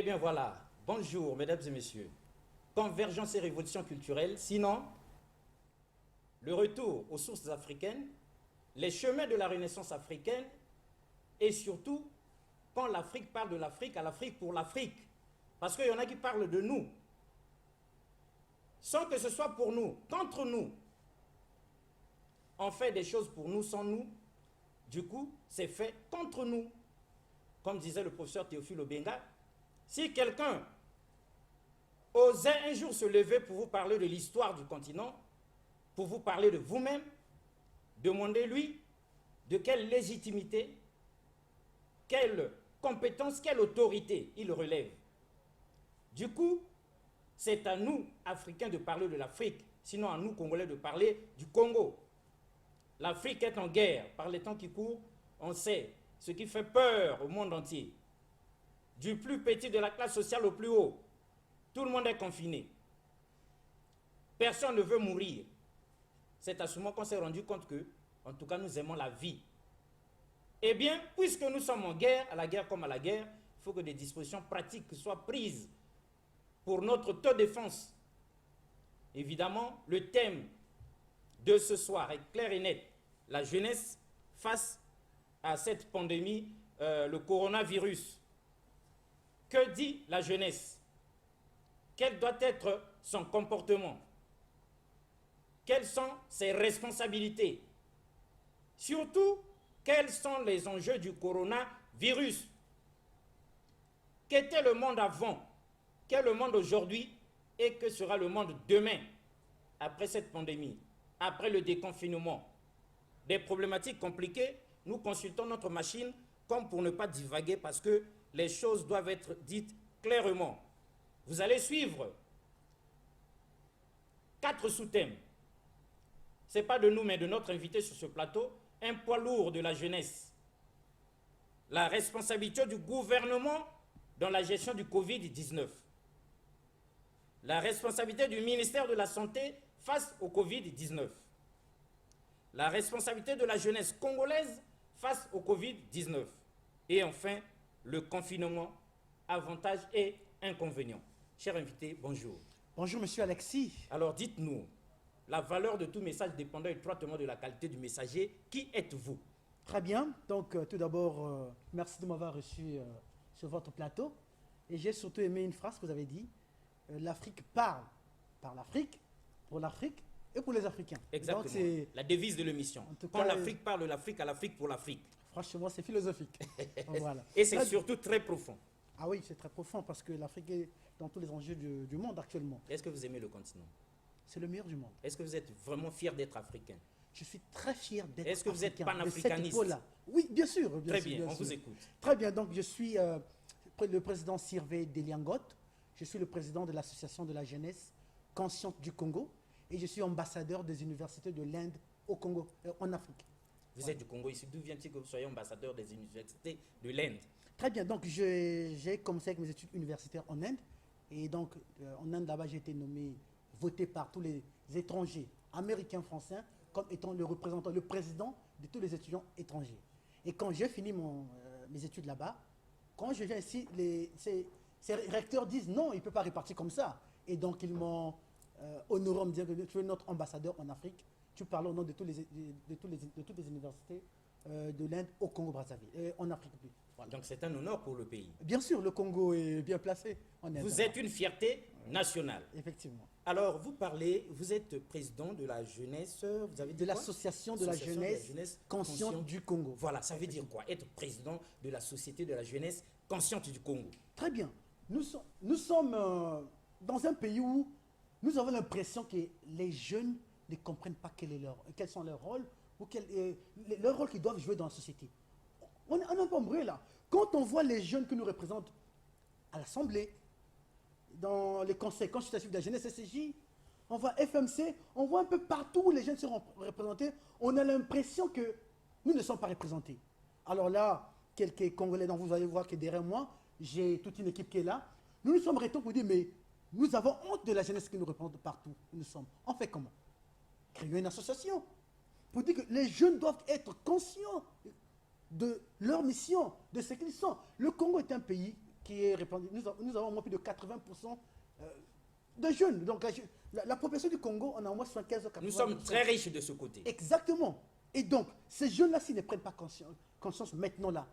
Eh bien voilà, bonjour mesdames et messieurs. Convergence et révolution culturelle, sinon le retour aux sources africaines, les chemins de la Renaissance africaine et surtout quand l'Afrique parle de l'Afrique, à l'Afrique pour l'Afrique. Parce qu'il y en a qui parlent de nous, sans que ce soit pour nous, contre nous. On fait des choses pour nous, sans nous. Du coup, c'est fait contre nous. Comme disait le professeur Théophile Obenga, si quelqu'un osait un jour se lever pour vous parler de l'histoire du continent, pour vous parler de vous-même, demandez-lui de quelle légitimité, quelle compétence, quelle autorité il relève. Du coup, c'est à nous, Africains, de parler de l'Afrique, sinon à nous, Congolais, de parler du Congo. L'Afrique est en guerre. Par les temps qui courent, on sait ce qui fait peur au monde entier. Du plus petit de la classe sociale au plus haut, tout le monde est confiné. Personne ne veut mourir. C'est à ce moment qu'on s'est rendu compte que, en tout cas, nous aimons la vie. Eh bien, puisque nous sommes en guerre, à la guerre comme à la guerre, il faut que des dispositions pratiques soient prises pour notre autodéfense. Évidemment, le thème de ce soir est clair et net. La jeunesse face à cette pandémie, le coronavirus. Que dit la jeunesse? Quel doit être son comportement? Quelles sont ses responsabilités? Surtout, quels sont les enjeux du coronavirus? Qu'était le monde avant? Quel est le monde aujourd'hui? Et que sera le monde demain, après cette pandémie, après le déconfinement? Des problématiques compliquées, nous consultons notre machine comme pour ne pas divaguer parce que les choses doivent être dites clairement. Vous allez suivre 4 sous-thèmes. Ce n'est pas de nous, mais de notre invité sur ce plateau, un poids lourd de la jeunesse. La responsabilité du gouvernement dans la gestion du Covid-19. La responsabilité du ministère de la Santé face au Covid-19. La responsabilité de la jeunesse congolaise face au Covid-19. Et enfin, le confinement, avantages et inconvénients. Cher invité, bonjour. Bonjour, monsieur Alexis. Alors, dites-nous, la valeur de tout message dépendant étroitement de la qualité du messager. Qui êtes-vous? Très bien. Donc, tout d'abord, merci de m'avoir reçu sur votre plateau. Et j'ai surtout aimé une phrase que vous avez dit. L'Afrique parle par l'Afrique, pour l'Afrique et pour les Africains. Exactement. Donc, c'est la devise de l'émission. Quand l'Afrique parle de l'Afrique, à l'Afrique pour l'Afrique. Franchement, c'est philosophique. Voilà. Et c'est surtout très profond. Ah oui, c'est très profond parce que l'Afrique est dans tous les enjeux du monde actuellement. Est-ce que vous aimez le continent? C'est le meilleur du monde. Est-ce que vous êtes vraiment fier d'être africain? Je suis très fier d'être africain. Est-ce que vous êtes panafricaniste? Oui, bien sûr. Très bien, on vous écoute. Très bien, donc je suis le président Sirvé Deliangot. Je suis le président de l'association de la jeunesse consciente du Congo et je suis ambassadeur des universités de l'Inde au Congo, en Afrique. Vous êtes du Congo ici, d'où vient-il que vous soyez ambassadeur des universités de l'Inde? Très bien, donc j'ai commencé avec mes études universitaires en Inde et donc en Inde là-bas j'ai été voté par tous les étrangers, américains, français, comme étant le représentant, le président de tous les étudiants étrangers. Et quand j'ai fini mes études là-bas, quand je viens ici, ces recteurs disent non, il ne peut pas répartir comme ça. Et donc ils m'ont honoré en me disant que tu es notre ambassadeur en Afrique, tu parles au nom de toutes les universités de l'Inde au Congo-Brazzaville, en Afrique. Voilà. Donc c'est un honneur pour le pays. Bien sûr, le Congo est bien placé en Inde. Vous êtes une fierté nationale. Effectivement. Alors vous êtes président de la jeunesse, vous avez dit de l'association de la jeunesse consciente du Congo. Voilà, ça veut dire quoi? Être président de la société de la jeunesse consciente du Congo. Très bien. Nous sommes dans un pays où nous avons l'impression que les jeunes ne comprennent pas quels sont leurs rôles ou leur rôle qu'ils doivent jouer dans la société. On est un peu embrouillé là. Quand on voit les jeunes que nous représentent à l'Assemblée, dans les conseils consultatifs de la jeunesse SCJ, on voit FMC, on voit un peu partout où les jeunes seront représentés, on a l'impression que nous ne sommes pas représentés. Alors là, quelques Congolais, dont vous allez voir que derrière moi, j'ai toute une équipe qui est là. Nous nous sommes réunis pour dire, mais nous avons honte de la jeunesse qui nous représente partout où nous sommes. On fait comment? Créons une association pour dire que les jeunes doivent être conscients de leur mission, de ce qu'ils sont. Le Congo est un pays qui est répandue. Nous avons au moins plus de 80% de jeunes. Donc la population du Congo, on a au moins 75 à 80%. Nous sommes très riches de ce côté. Exactement. Et donc, ces jeunes-là, s'ils ne prennent pas conscience maintenant là,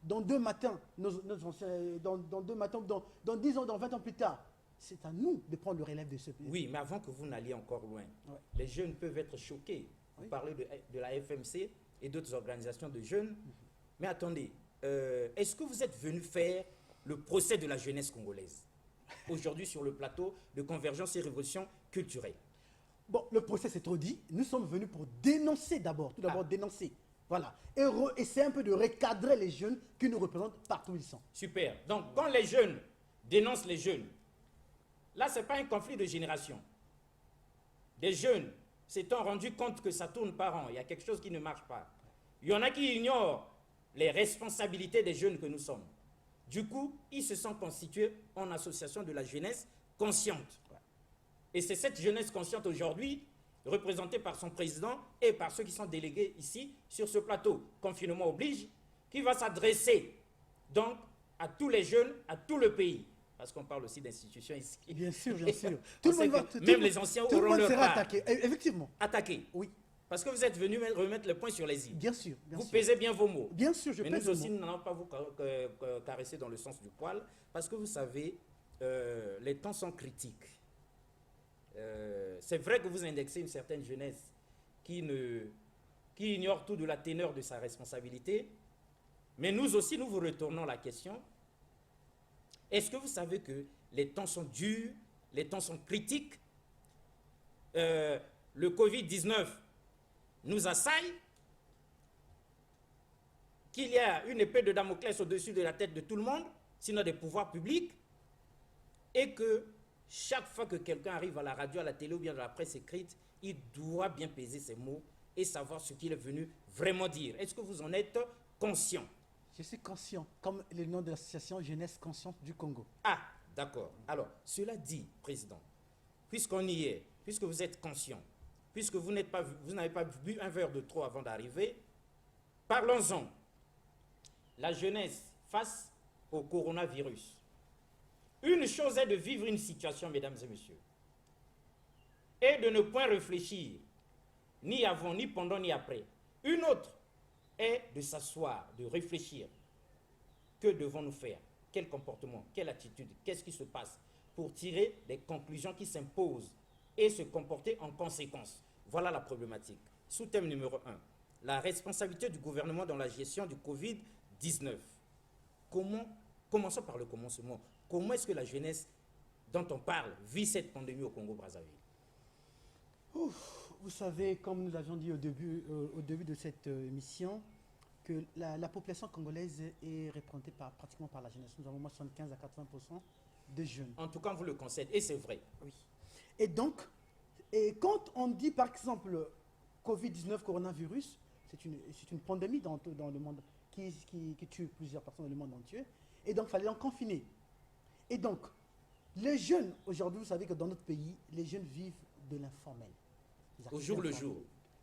dans 2 matins, dans 2 matins, dans 10 ans, dans 20 ans plus tard, c'est à nous de prendre le relève de ce pays. Oui, mais avant que vous n'alliez encore loin, les jeunes peuvent être choqués. Vous parlez de la FMC et d'autres organisations de jeunes. Mais attendez, est-ce que vous êtes venu faire le procès de la jeunesse congolaise aujourd'hui sur le plateau de Convergence et Révolution culturelle? Bon, le procès, c'est trop dit. Nous sommes venus pour dénoncer d'abord, tout d'abord dénoncer. Voilà. Et essayer un peu de recadrer les jeunes qui nous représentent partout où ils sont. Super. Donc, quand les jeunes dénoncent les jeunes, là, ce n'est pas un conflit de génération. Des jeunes s'étant rendus compte que ça tourne par an, il y a quelque chose qui ne marche pas. Il y en a qui ignorent les responsabilités des jeunes que nous sommes. Du coup, ils se sont constitués en association de la jeunesse consciente. Et c'est cette jeunesse consciente aujourd'hui, représentée par son président et par ceux qui sont délégués ici sur ce plateau, confinement oblige, qui va s'adresser donc à tous les jeunes, à tout le pays. Parce qu'on parle aussi d'institutions ici. Bien sûr, bien sûr. Même les anciens auront leur part. Attaqué, effectivement. Attaqué. Oui. Parce que vous êtes venu remettre le point sur les i. Bien sûr. Vous pesez bien vos mots. Bien sûr, je pèse. Mais nous aussi, nous n'allons pas vous caresser dans le sens du poil. Parce que vous savez, les temps sont critiques. C'est vrai que vous indexez une certaine jeunesse qui ignore tout de la teneur de sa responsabilité. Mais nous aussi, nous vous retournons la question. Est-ce que vous savez que les temps sont durs, les temps sont critiques? Le Covid-19 nous assaille, qu'il y a une épée de Damoclès au-dessus de la tête de tout le monde, sinon des pouvoirs publics, et que chaque fois que quelqu'un arrive à la radio, à la télé ou bien dans la presse écrite, il doit bien peser ses mots et savoir ce qu'il est venu vraiment dire. Est-ce que vous en êtes conscient? Je suis conscient, comme le nom de l'association Jeunesse Consciente du Congo. Ah, d'accord. Alors, cela dit, Président, puisqu'on y est, puisque vous êtes conscient, puisque vous n'avez pas bu un verre de trop avant d'arriver, parlons-en. La jeunesse face au coronavirus. Une chose est de vivre une situation, mesdames et messieurs, et de ne point réfléchir, ni avant, ni pendant, ni après. Une autre est de s'asseoir, de réfléchir. Que devons-nous faire? Quel comportement? Quelle attitude? Qu'est-ce qui se passe? Pour tirer des conclusions qui s'imposent et se comporter en conséquence. Voilà la problématique. Sous-thème numéro 1. La responsabilité du gouvernement dans la gestion du Covid-19. Commençons par le commencement. Comment est-ce que la jeunesse dont on parle vit cette pandémie au Congo-Brazzaville? Vous savez, comme nous l'avions dit au début de cette émission, que la population congolaise est représentée pratiquement par la jeunesse. Nous avons moins 75 à 80% de jeunes. En tout cas, vous le concédez, et c'est vrai. Oui. Et donc, quand on dit par exemple Covid-19, coronavirus, c'est une pandémie dans le monde qui tue plusieurs personnes dans le monde entier. Et donc, il fallait en confiner. Et donc, les jeunes, aujourd'hui, vous savez que dans notre pays, les jeunes vivent de l'informel. Au jour le jour.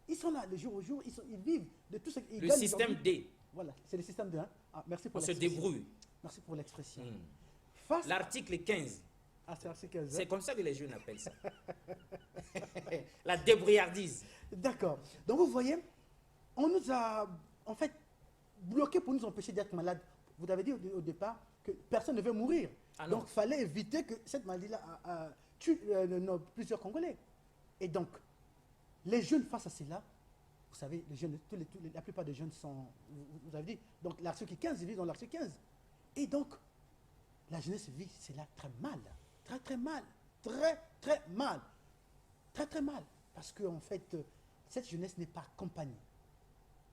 Ils sont là, le jour au jour, ils vivent de tout ce qu'ils gagnent. Le système D. Voilà, c'est le système D. Hein? Ah, merci pour On se débrouille. Merci pour l'expression. L'article 15. Ah, c'est l'article 15. C'est comme ça que les jeunes appellent ça. La débrouillardise. D'accord. Donc, vous voyez, on nous a, en fait, bloqués pour nous empêcher d'être malades. Vous avez dit au départ que personne ne veut mourir. Ah donc, il fallait éviter que cette maladie-là tue plusieurs Congolais. Et donc, les jeunes face à cela, vous savez, les jeunes, la plupart des jeunes sont, vous avez dit, donc l'article 15, ils vivent dans l'article 15. Et donc, la jeunesse vit cela très mal. Très, très mal. Très, très mal. Très, très mal. Parce qu'en fait, cette jeunesse n'est pas accompagnée.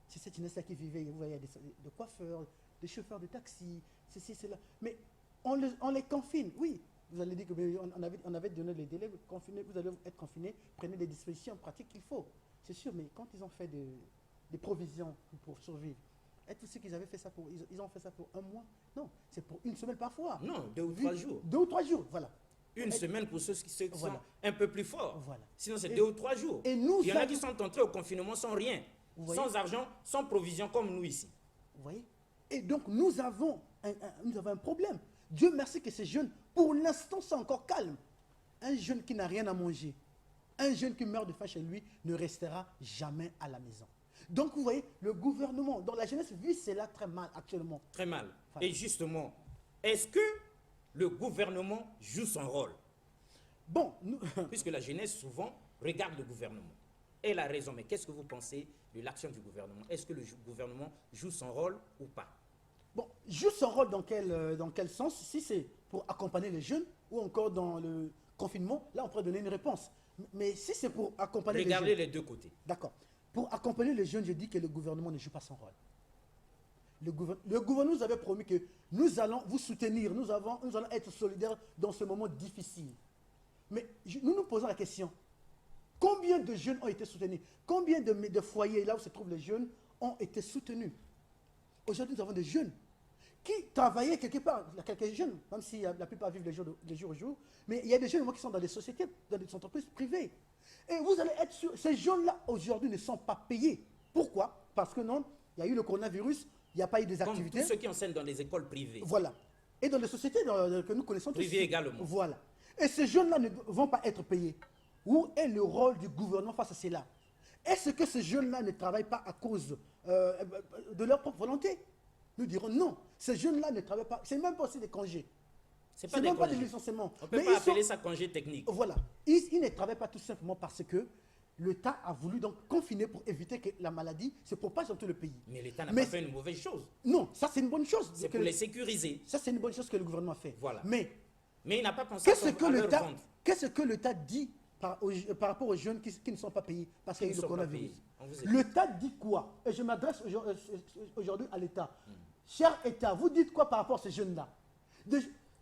C'est cette jeunesse-là qui vivait, vous voyez, des coiffeurs, des chauffeurs de taxi, c'est là. Mais on les confine, oui. Vous allez dire qu'on avait donné les délais, vous allez être confinés, prenez les dispositions pratiques qu'il faut. C'est sûr, mais quand ils ont fait des provisions pour survivre, et tout ce qu'ils avaient fait ça pour, ils ont fait ça pour un mois? Non, c'est pour une semaine parfois. Non, 2 ou 3 jours. 2 ou 3 jours, voilà. Une semaine pour ceux qui sont un peu plus forts. Voilà. Sinon, c'est 2 ou 3 jours. Et nous, il y en a qui sont entrés au confinement sans rien, sans argent, sans provision, comme nous ici. Vous voyez? Et donc, nous avons un problème. Dieu merci que ces jeunes, pour l'instant, sont encore calmes. Un jeune qui n'a rien à manger, un jeune qui meurt de faim chez lui, ne restera jamais à la maison. Donc, vous voyez, le gouvernement, dans la jeunesse, vit cela très mal actuellement. Très mal. Voilà. Et justement, est-ce que le gouvernement joue son rôle? Bon, nous, Puisque la jeunesse, souvent, regarde le gouvernement. Elle a raison, mais qu'est-ce que vous pensez de l'action du gouvernement? Est-ce que le gouvernement joue son rôle ou pas? bon, joue son rôle dans quel sens? Si c'est pour accompagner les jeunes ou encore dans le confinement, là, on pourrait donner une réponse. Mais si c'est pour accompagner Regardez les jeunes... les deux côtés. D'accord. Pour accompagner les jeunes, je dis que le gouvernement ne joue pas son rôle. Le gouvernement nous avait promis que nous allons vous soutenir, nous allons être solidaires dans ce moment difficile. Mais nous nous posons la question, combien de jeunes ont été soutenus? Combien de foyers, là où se trouvent les jeunes, ont été soutenus? Aujourd'hui, nous avons des jeunes qui travaillaient quelque part. Il y a quelques jeunes, même si la plupart vivent les jours au jour, mais il y a des jeunes qui sont dans des sociétés, dans des entreprises privées. Et vous allez être sûr, ces jeunes-là, aujourd'hui, ne sont pas payés. Pourquoi? Parce que non, il y a eu le coronavirus, il n'y a pas eu des Comme activités. tous ceux qui enseignent dans les écoles privées. Voilà. Et dans les sociétés que nous connaissons tous. Privées également. Voilà. Et ces jeunes-là ne vont pas être payés. Où est le rôle du gouvernement face à cela? Est-ce que ces jeunes-là ne travaillent pas à cause de leur propre volonté? Nous dirons non. Ces jeunes-là ne travaillent pas. C'est même pas aussi des congés. C'est C'est même pas des licenciements. On ne peut Mais pas ils appeler ça congé technique. Voilà. Ils ne travaillent pas tout simplement parce que l'État a voulu donc confiner pour éviter que la maladie se propage dans tout le pays. Mais l'État n'a Mais pas fait une mauvaise chose. non, ça c'est une bonne chose. C'est que pour les sécuriser. Ça c'est une bonne chose que le gouvernement a fait. Voilà. Mais Mais il n'a pas pensé qu'est-ce que l'État dit par rapport aux jeunes qui ne sont pas payés parce qu'il y a eu Qui le ne sont pas coronavirus? payés. On vous écoute. L'État dit quoi? Et je m'adresse aujourd'hui à l'État. Cher État, vous dites quoi par rapport à ces jeunes-là?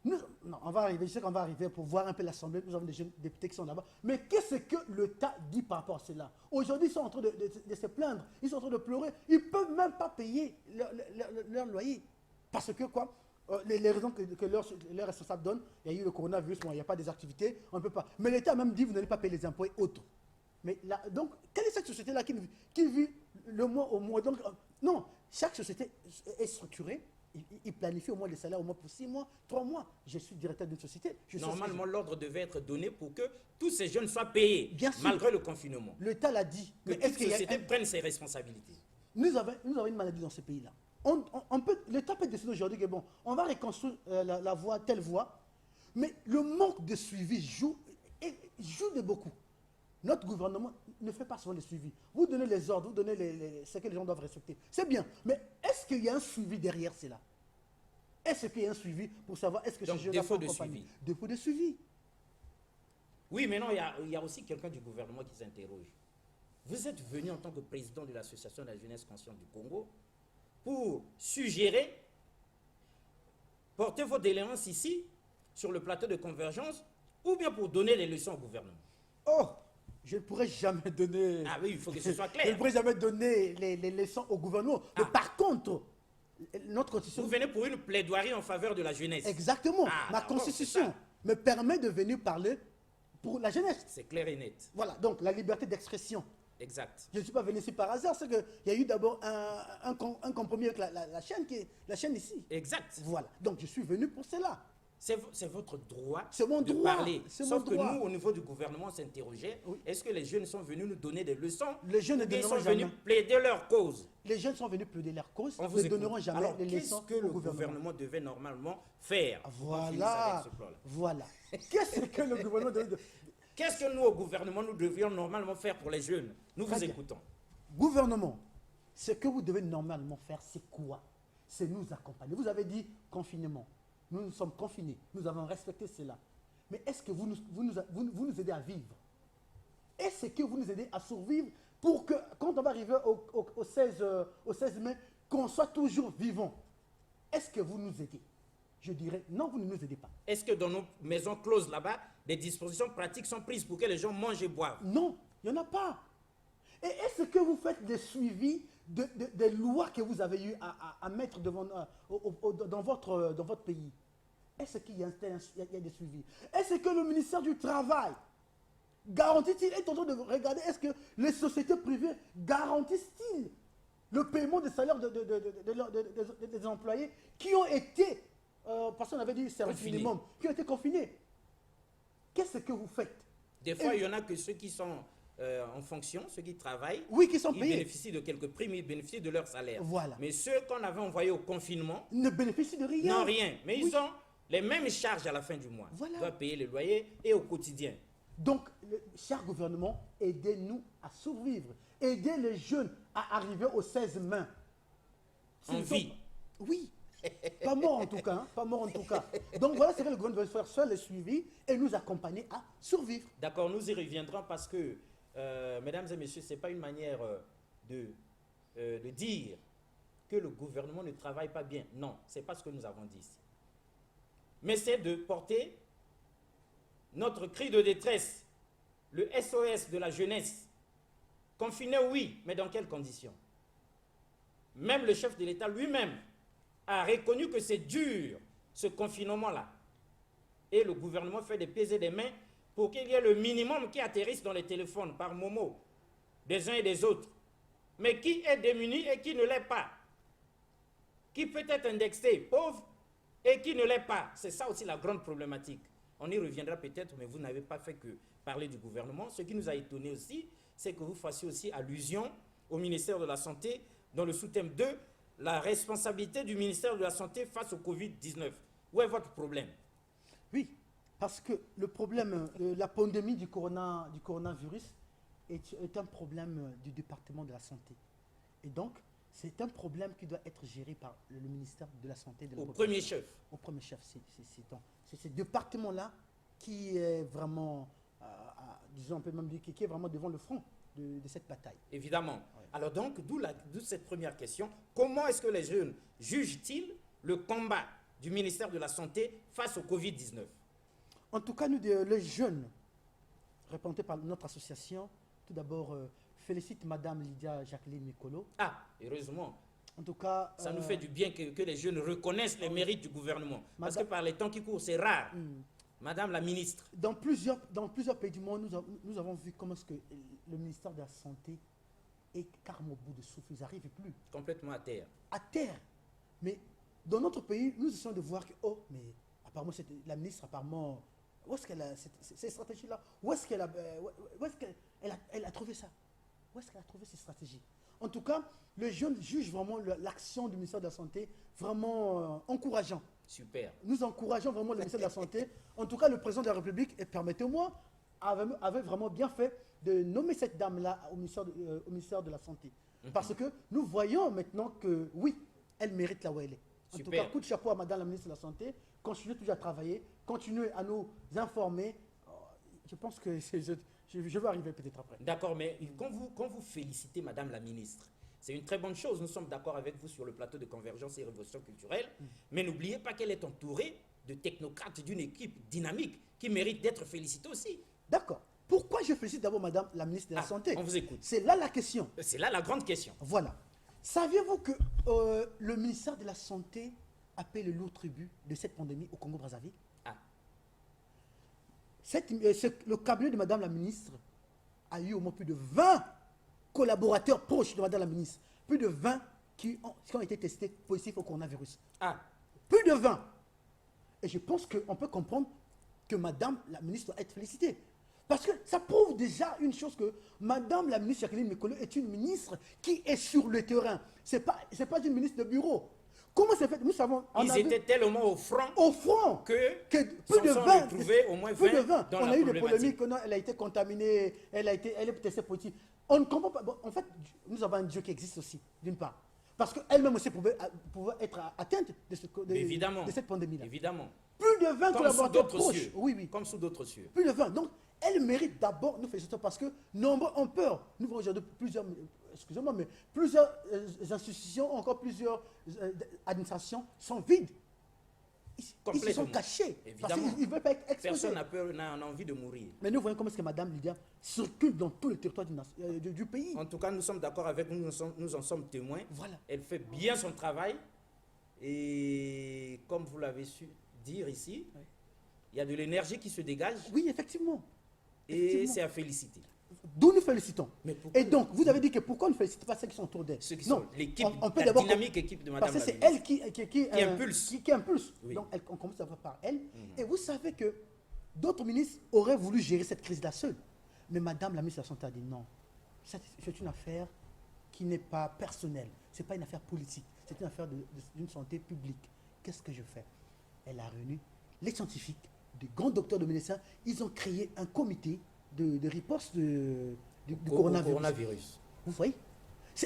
Non, on va arriver, je sais qu'on va arriver pour voir un peu l'Assemblée, nous avons des jeunes députés qui sont là-bas. Mais qu'est-ce que l'État dit par rapport à cela? Aujourd'hui, ils sont en train de se plaindre, ils sont en train de pleurer, ils ne peuvent même pas payer leur loyer. Parce que quoi? Les raisons que leurs responsables donnent, il y a eu le coronavirus, bon, il n'y a pas des activités, on ne peut pas. Mais l'État a même dit, vous n'allez pas payer les impôts et autres. Mais là, donc, quelle est cette société-là qui vit le mois au mois? Donc, non, chaque société est structurée. Il planifie au moins les salaires au moins pour 6 mois, 3 mois. Je suis directeur d'une société. Normalement, l'ordre devait être donné pour que tous ces jeunes soient payés, Bien sûr. malgré le confinement. L'État l'a dit. Que toute société prenne ses responsabilités. Nous avons une maladie dans ce pays-là. L'État peut décider aujourd'hui que bon, on va reconstruire la voie, telle voie, mais le manque de suivi joue de beaucoup. Notre gouvernement ne fait pas souvent le suivi. Vous donnez les ordres, vous donnez ce que les gens doivent respecter. C'est bien. Mais est-ce qu'il y a un suivi derrière cela? Est-ce qu'il y a un suivi pour savoir est-ce que Donc, ces jeunes défaut de suivi. Défaut de suivi. Oui, mais non, il y a aussi quelqu'un du gouvernement qui s'interroge. Vous êtes venu en tant que président de l'Association de la jeunesse consciente du Congo pour suggérer, porter vos doléances ici, sur le plateau de convergence, ou bien pour donner des leçons au gouvernement. Oh, je ne pourrais jamais donner... Ah oui, il faut que ce soit Je ne clair. pourrais jamais donner les leçons au gouvernement. Ah. Mais par contre, notre constitution... Vous venez pour une plaidoirie en faveur de la jeunesse. Exactement. Ah, Ma d'accord, constitution c'est ça. me permet de venir parler pour la jeunesse. C'est clair et net. Voilà, donc la liberté d'expression. Exact. Je ne suis pas venu ici par hasard, c'est qu'il y a eu d'abord un compromis avec la chaîne ici. Exact. Voilà, donc je suis venu pour cela. C'est votre droit C'est mon de droit, parler. c'est Sauf mon que droit. nous, au niveau du gouvernement, on s'interrogeait, Oui. est-ce que les jeunes sont venus nous donner des leçons? Les jeunes ne ou bien ils donneront sont venus jamais. plaider leur cause? Les jeunes sont venus plaider leur cause, On vous ne écoute. donneront jamais Alors, les qu'est-ce leçons que le au gouvernement. gouvernement devait normalement faire? On finisse Voilà, avec ce plan-là. voilà. Qu'est-ce que le gouvernement devait... Qu'est-ce que nous, au gouvernement, nous devions normalement faire pour les jeunes? Nous Très vous bien. écoutons. Gouvernement, ce que vous devez normalement faire, c'est quoi? C'est nous accompagner. Vous avez dit confinement. Nous sommes confinés. Nous avons respecté cela. Mais est-ce que vous nous aidez à vivre? Est-ce que vous nous aidez à survivre pour que, quand on va arriver au 16 mai, qu'on soit toujours vivant? Est-ce que vous nous aidez? Je dirais, non, vous ne nous aidez pas. Est-ce que dans nos maisons closes là-bas, des dispositions pratiques sont prises pour que les gens mangent et boivent? Non, il n'y en a pas. Et est-ce que vous faites des suivis des lois que vous avez eu à mettre devant, dans votre pays? Est-ce qu'il y a des suivis? Est-ce que le ministère du Travail garantit-il, est en train de regarder, est-ce que les sociétés privées garantissent-ils le paiement des salaires des employés qui ont été parce qu'on avait dit service Confinés. minimum, qui ont été confinés. Qu'est-ce que vous faites? Des fois, il y en a que ceux qui sont en fonction, ceux qui travaillent, Oui, qui sont ils payés. bénéficient de quelques primes, ils bénéficient de leur salaire. Voilà. Mais ceux qu'on avait envoyés au confinement Ne bénéficient de rien. n'ont rien. Mais Oui. ils ont les mêmes charges à la fin du mois. Voilà. Ils doivent payer le loyer et au quotidien. Donc, cher gouvernement, aidez-nous à survivre. Aidez les jeunes à arriver aux 16 mains. En S'ils vie. sont- Oui. Pas mort en tout cas. Hein. Pas mort en tout cas. Donc voilà ce que le gouvernement veut faire, seul le suivi et nous accompagner à survivre. D'accord, nous y reviendrons parce que, mesdames et messieurs, ce n'est pas une manière de dire que le gouvernement ne travaille pas bien. Non, ce n'est pas ce que nous avons dit ici. Mais c'est de porter notre cri de détresse, le SOS de la jeunesse. Confiné, oui, mais dans quelles conditions? Même le chef de l'État lui-même a reconnu que c'est dur, ce confinement-là. Et le gouvernement fait des pieds et des mains pour qu'il y ait le minimum qui atterrisse dans les téléphones par Momo, des uns et des autres. Mais qui est démuni et qui ne l'est pas? Qui peut être indexé, pauvre, et qui ne l'est pas? C'est ça aussi la grande problématique. On y reviendra peut-être, mais vous n'avez pas fait que parler du gouvernement. Ce qui nous a étonné aussi, c'est que vous fassiez aussi allusion au ministère de la Santé dans le sous-thème 2, la responsabilité du ministère de la Santé face au Covid-19. Où est votre problème? Oui, parce que le problème, la pandémie du coronavirus est un problème du département de la santé. Et donc, c'est un problème qui doit être géré par le ministère de la Santé. De la Au population. premier chef. Au premier chef, c'est ce département-là qui est vraiment, disons, on peut même dire, qui est vraiment devant le front de cette bataille. Évidemment. Ouais. Alors donc, d'où cette première question. Comment est-ce que les jeunes jugent-ils le combat du ministère de la Santé face au Covid-19? En tout cas, nous, les jeunes, représentés par notre association, tout d'abord, félicite Madame Lydia Jacqueline Mikolo. Ah, heureusement. En tout cas, Ça nous fait du bien que les jeunes reconnaissent les mérites du gouvernement. Parce que Madame- par les temps qui courent, c'est rare. Madame la ministre, dans plusieurs pays du monde, nous avons vu comment est-ce que le ministère de la Santé est carrément au bout de souffle. Ils n'arrivent plus complètement à terre. à terre. Mais dans notre pays, nous essayons de voir que, oh, mais apparemment, la ministre, apparemment, où est-ce qu'elle a ces stratégies-là? Où est-ce qu'elle elle a trouvé ça? Où est-ce qu'elle a trouvé ces stratégies? En tout cas, les jeunes jugent vraiment l'action du ministère de la Santé vraiment encourageant. Super. Nous encourageons vraiment le ministère de la Santé. En tout cas, le président de la République, et permettez-moi, avait vraiment bien fait de nommer cette dame-là au ministère de la Santé. Parce que nous voyons maintenant que, oui, elle mérite là où elle est. En tout Super. cas, coup de chapeau à Madame la ministre de la Santé. Continuez toujours à travailler, continuez à nous informer. Je pense que je vais arriver peut-être après. D'accord, mais quand vous félicitez Madame la ministre, c'est une très bonne chose. Nous sommes d'accord avec vous sur le plateau de Convergence et Révolution culturelle. Mais n'oubliez pas qu'elle est entourée de technocrates d'une équipe dynamique qui mérite d'être félicitée aussi. D'accord. Pourquoi je félicite d'abord Madame la ministre de la Santé? On vous écoute. C'est là la question. C'est là la grande question. Voilà. Saviez-vous que le ministère de la Santé a payé le lourd tribut de cette pandémie au Congo-Brazzaville? Ah, Le cabinet de Madame la ministre a eu au moins plus de 20 collaborateurs proches de Madame la ministre. Plus de 20 qui ont été testés positifs au coronavirus. ah, Plus de 20. Et je pense qu'on peut comprendre que Madame la ministre doit être félicitée. Parce que ça prouve déjà une chose que Madame la ministre Jacqueline Mikolo est une ministre qui est sur le terrain. Ce n'est pas une ministre de bureau. Comment c'est fait? Nous savons. ils étaient tellement au front au front que plus de sont 20. retrouvés au moins 20 Plus de 20. dans On la a eu des problématique. polémiques, elle a été contaminée, elle est testée positive. On ne comprend pas. Bon, en fait, nous avons un Dieu qui existe aussi, d'une part. Parce qu'elle-même aussi pouvait être atteinte Évidemment. de cette pandémie-là. Évidemment. Plus de 20 Comme sous collaborateurs d'autres proches. cieux. Oui, oui. Comme sous d'autres cieux. Plus de 20. Donc, elle mérite d'abord, nous félicitons parce que nombreux ont peur. Nous voyons aujourd'hui excusez-moi, mais plusieurs institutions, encore plusieurs administrations sont vides. Ils se Complètement. sont cachés. Parce Évidemment. qu'ils ne veulent pas être exposés. Personne n'a envie de mourir. Mais nous voyons comment est-ce que Madame Lydia circule dans tout le territoire du pays. En tout cas, nous sommes d'accord avec vous, nous en sommes témoins. Voilà. Elle fait bien son travail. Et comme vous l'avez su dire ici, Oui. il y a de l'énergie qui se dégage Oui, effectivement. et c'est à féliciter. D'où nous félicitons. Mais pourquoi? Et donc, vous avez dit que pourquoi on ne félicite pas ceux qui sont autour d'elle? Ceux qui Non, sont l'équipe, on peut la d'abord dynamique équipe de Madame parce que la c'est ministre. elle qui impulse. Qui impulse. Oui. Donc, on commence à voir par elle. Et vous savez que d'autres ministres auraient voulu gérer cette crise-là seuls. Mais Madame la ministre de la Santé a dit non. C'est une affaire qui n'est pas personnelle. Ce n'est pas une affaire politique. C'est une affaire d'une santé publique. Qu'est-ce que je fais? Elle a réuni les scientifiques, des grands docteurs de médecins. Ils ont créé un comité de riposte du coronavirus. Vous voyez?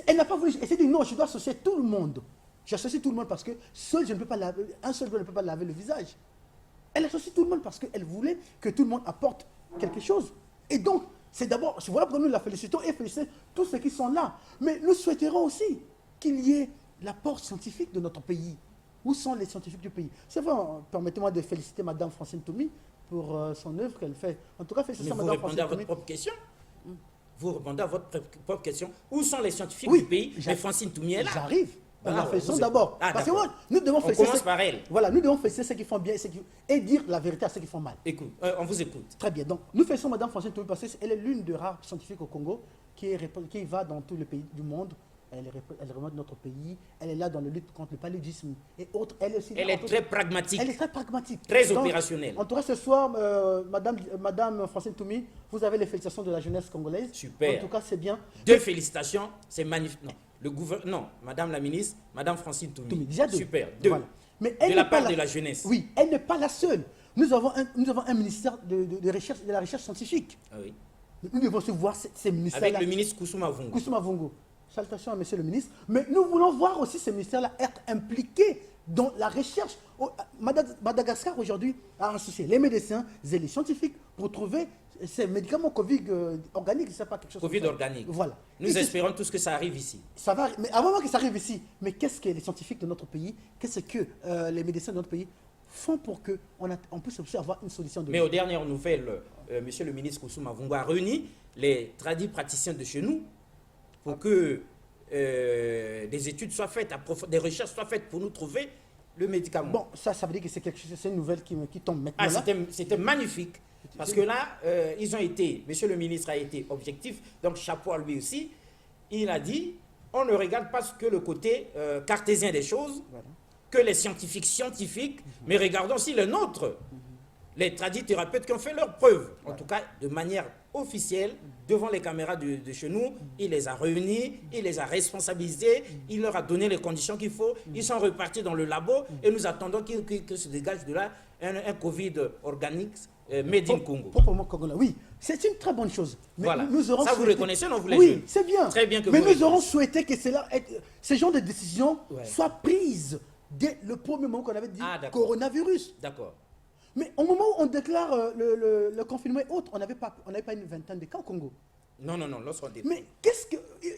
Elle n'a pas voulu. Elle s'est dit non, je dois associer tout le monde. J'associe tout le monde parce que seul je ne peux pas laver, un seul doigt ne peut pas laver le visage. Elle associe tout le monde parce qu'elle voulait que tout le monde apporte quelque chose. Et donc, c'est d'abord, voilà pourquoi nous la félicitons et félicitons tous ceux qui sont là. Mais nous souhaiterons aussi qu'il y ait l'apport scientifique de notre pays. Où sont les scientifiques du pays? C'est vrai, permettez-moi de féliciter Madame Francine Toumi pour son œuvre qu'elle fait. En tout cas, félicitations Mais Madame vous Francine répondez à Toumi. votre propre question. Vous répondez à votre propre question. Où sont les scientifiques Oui, du pays? Mais Francine Toumi est là. J'arrive. On Ah, la félicitons vous- d'abord. Ah, Parce que d'accord. moi, nous devons On féliciter. commence par elle. Voilà, nous devons féliciter ceux qui font bien et dire la vérité à ceux qui font mal. Écoute, on vous écoute. Très bien. Donc, nous félicitons Madame Francine Toumi parce qu'elle est l'une des rares scientifiques au Congo qui va dans tous les pays du monde. Elle remonte notre pays. Elle est là dans la lutte contre le paludisme et autres. Elle est très pragmatique. Elle est très pragmatique. Très Donc, opérationnelle. En tout cas, ce soir, Madame Francine Toumi, vous avez les félicitations de la jeunesse congolaise. Super. En tout cas, c'est bien. Deux félicitations, c'est magnifique. Non, Madame la ministre, Madame Francine Toumi. Toumi, déjà deux. Super, deux. Voilà. Mais De elle la n'est pas part de la jeunesse. Oui, elle n'est pas la seule. Nous avons un ministère de la recherche scientifique. Ah oui. Nous devons se voir ces ministères-là. Avec le ministre Kousouma Vungu. Kousouma Vungu. Salutations à Monsieur le ministre. Mais nous voulons voir aussi ces ministères-là être impliqués dans la recherche. Madagascar aujourd'hui a associé les médecins et les scientifiques pour trouver ces médicaments Covid organiques, c'est pas quelque chose. Covid organique. Voilà. Nous espérons tous que ça arrive ici. Ça va, mais avant que ça arrive ici, mais qu'est-ce que les scientifiques de notre pays, qu'est-ce que les médecins de notre pays font pour qu'on puisse aussi avoir une solution de. Mais aux dernières nouvelles, Monsieur le ministre Kousouma Vungu a réuni les tradis praticiens de chez nous pour que des études soient faites, des recherches soient faites pour nous trouver le médicament. Bon, ça veut dire que c'est quelque chose, c'est une nouvelle qui tombe maintenant. Ah, c'était magnifique. Parce que là, ils ont été, Monsieur le ministre a été objectif, donc chapeau à lui aussi. Il a dit, on ne regarde pas que le côté cartésien des choses, Voilà. que les scientifiques, mais regardons aussi le nôtre. Les tradithérapeutes qui ont fait leurs preuves, en tout cas de manière officielle, devant les caméras de chez nous, il les a réunis, il les a responsabilisés, il leur a donné les conditions qu'il faut, ils sont repartis dans le labo et nous attendons que se dégage de là un Covid organique made in Congo. Proprement congolais. Oui, c'est une très bonne chose. Mais Voilà. nous aurons Ça, vous souhaité- reconnaissez, non, vous les Oui, jeunes? c'est bien. Très bien que mais vous nous aurons reconnaissez. souhaité que ce genre de décision Ouais. soit prise dès le premier moment qu'on avait dit Ah, d'accord. coronavirus. D'accord. Mais au moment où on déclare le confinement et autres, on n'avait pas une vingtaine de cas au Congo. Non, lorsqu'on dit. Mais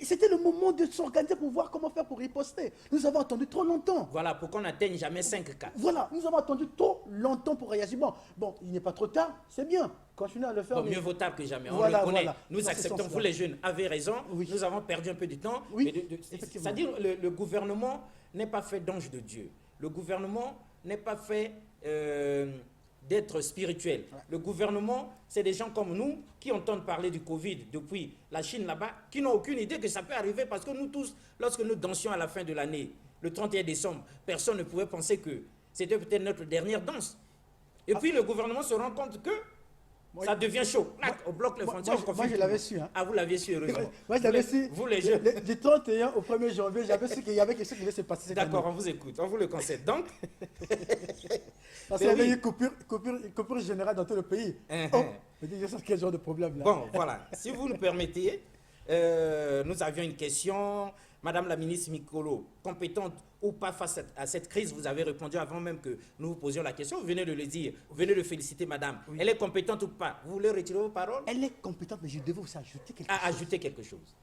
c'était le moment de s'organiser pour voir comment faire pour riposter. Nous avons attendu trop longtemps. Voilà, pour qu'on n'atteigne jamais 5 cas. Voilà, nous avons attendu trop longtemps pour réagir. Bon, il n'est pas trop tard, c'est bien. Continuez à le faire. Bon, mais- mieux vaut tard que jamais. Voilà, On le connaît. voilà. Nous Dans ce acceptons, sens-là. vous les jeunes avez raison. Oui. Nous avons perdu un peu de temps. Oui, Mais effectivement. c'est-à-dire le gouvernement n'est pas fait d'ange de Dieu. Le gouvernement n'est pas fait d'être spirituel. Ouais. Le gouvernement, c'est des gens comme nous qui entendent parler du Covid depuis la Chine là-bas, qui n'ont aucune idée que ça peut arriver parce que nous tous, lorsque nous dansions à la fin de l'année, le 31 décembre, personne ne pouvait penser que c'était peut-être notre dernière danse. Et puis le gouvernement se rend compte que ça devient chaud. Là, on bloque les frontières, on confine moi, je tout. l'avais su. Hein. Ah, vous l'aviez su, heureusement. Moi, je l'avais su. Vous les jeunes. Du 31 au 1er janvier, j'avais su qu'il y avait quelque chose qui devait se passer cette année. D'accord, on vous écoute, on vous le concède. Donc, Parce Mais qu'il y avait oui. une coupure générale dans tout le pays. Hein, Oh, hein. je dis, quel genre de problème là? bon, voilà. Si vous nous permettez, nous avions une question. Madame la ministre Mikolo, compétente ou pas face à cette crise, vous avez répondu avant même que nous vous posions la question. Vous venez de le dire, vous venez de féliciter madame. Oui. Elle est compétente ou pas? Vous voulez retirer vos paroles? Elle est compétente, mais je devais aussi ajouter quelque À chose. ajouter quelque chose.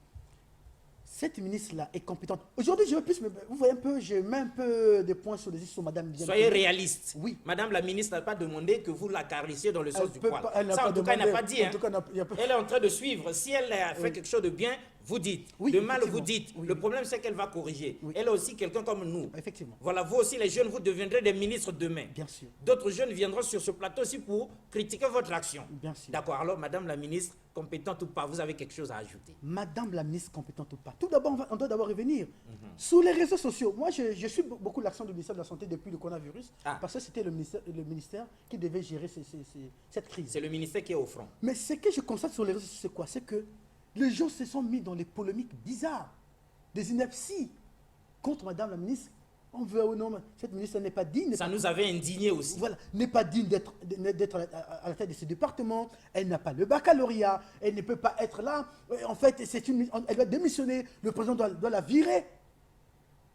Cette ministre-là est compétente. Aujourd'hui, je veux plus, vous voyez un peu, je mets un peu des points sur les i sur Madame Diane. Soyez réaliste. Oui. Madame la ministre n'a pas demandé que vous la carissiez dans le sens du poil. Elle n'a Ça, pas en tout cas, elle n'a demandé. pas dit. En tout cas, il y a pas- Elle est en train de suivre. Si elle a fait quelque chose de bien, vous dites, Oui, de mal, effectivement. vous dites. Oui, Le oui. problème, c'est qu'elle va corriger. Oui. Elle est aussi quelqu'un comme nous. Effectivement. Voilà, vous aussi, les jeunes, vous deviendrez des ministres demain. Bien sûr. D'autres jeunes viendront sur ce plateau aussi pour critiquer votre action. Bien sûr. D'accord, alors, Madame la ministre, compétente ou pas, vous avez quelque chose à ajouter? Madame la ministre compétente ou pas. Tout d'abord, on doit d'abord revenir. Sur les réseaux sociaux, moi, je suis beaucoup l'action du ministère de la Santé depuis le coronavirus, parce que c'était le ministère qui devait gérer cette crise. C'est le ministère qui est au front. Mais ce que je constate sur les réseaux sociaux, c'est quoi? C'est que les gens se sont mis dans les polémiques bizarres, des inepties contre Madame la ministre. On veut ou non, cette ministre n'est pas digne. Ça nous avait indigné aussi. Voilà, n'est pas digne d'être à la tête de ce département. Elle n'a pas le baccalauréat. Elle ne peut pas être là. En fait, elle doit démissionner. Le président doit la virer.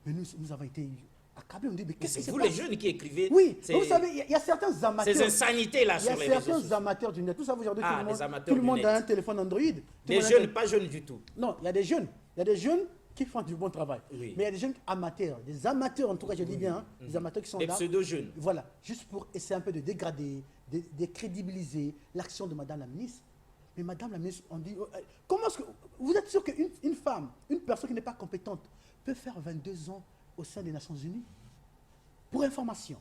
Mais nous avons été accablés. On dit, mais qu'est-ce que C'est c'est? vous les jeunes qui écrivez. Oui, vous savez, il y a certains amateurs. Ces insanités-là Il y a sur les réseaux certains sociaux. amateurs du net. Tout ça, aujourd'hui, Ah, les tout amateurs le du monde net. a un téléphone Android. Tout le Les monde a un jeunes, pas jeunes du tout. Non, il y a des jeunes. Il y a des jeunes qui font du bon travail. Oui. Mais il y a des jeunes amateurs. Des amateurs, en tout cas, je dis bien. Hein, des amateurs qui sont Des là. pseudo-jeunes. Voilà, juste pour essayer un peu de dégrader, de décrédibiliser l'action de Madame la ministre. Mais Madame la ministre, on dit, comment est-ce que vous êtes sûr qu'une femme, une personne qui n'est pas compétente, peut faire 22 ans au sein des Nations Unies? Pour information,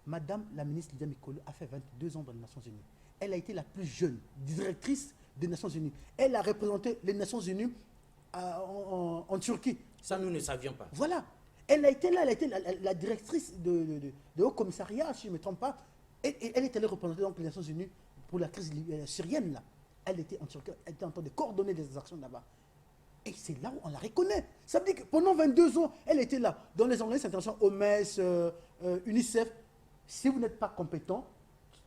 Madame la ministre Lydia Mikolo a fait 22 ans dans les Nations Unies. Elle a été la plus jeune directrice des Nations Unies. Elle a représenté les Nations Unies en Turquie. Ça, nous ne savions pas. Voilà. Elle a été là, elle a été la directrice de haut commissariat, si je ne me trompe pas. Et elle est allée représenter donc les Nations Unies pour la crise syrienne. Là. Elle était en Turquie, elle était en train de coordonner des actions là-bas. Et c'est là où on la reconnaît. Ça veut dire que pendant 22 ans, elle était là. Dans les organismes internationaux, OMS, UNICEF, si vous n'êtes pas compétent,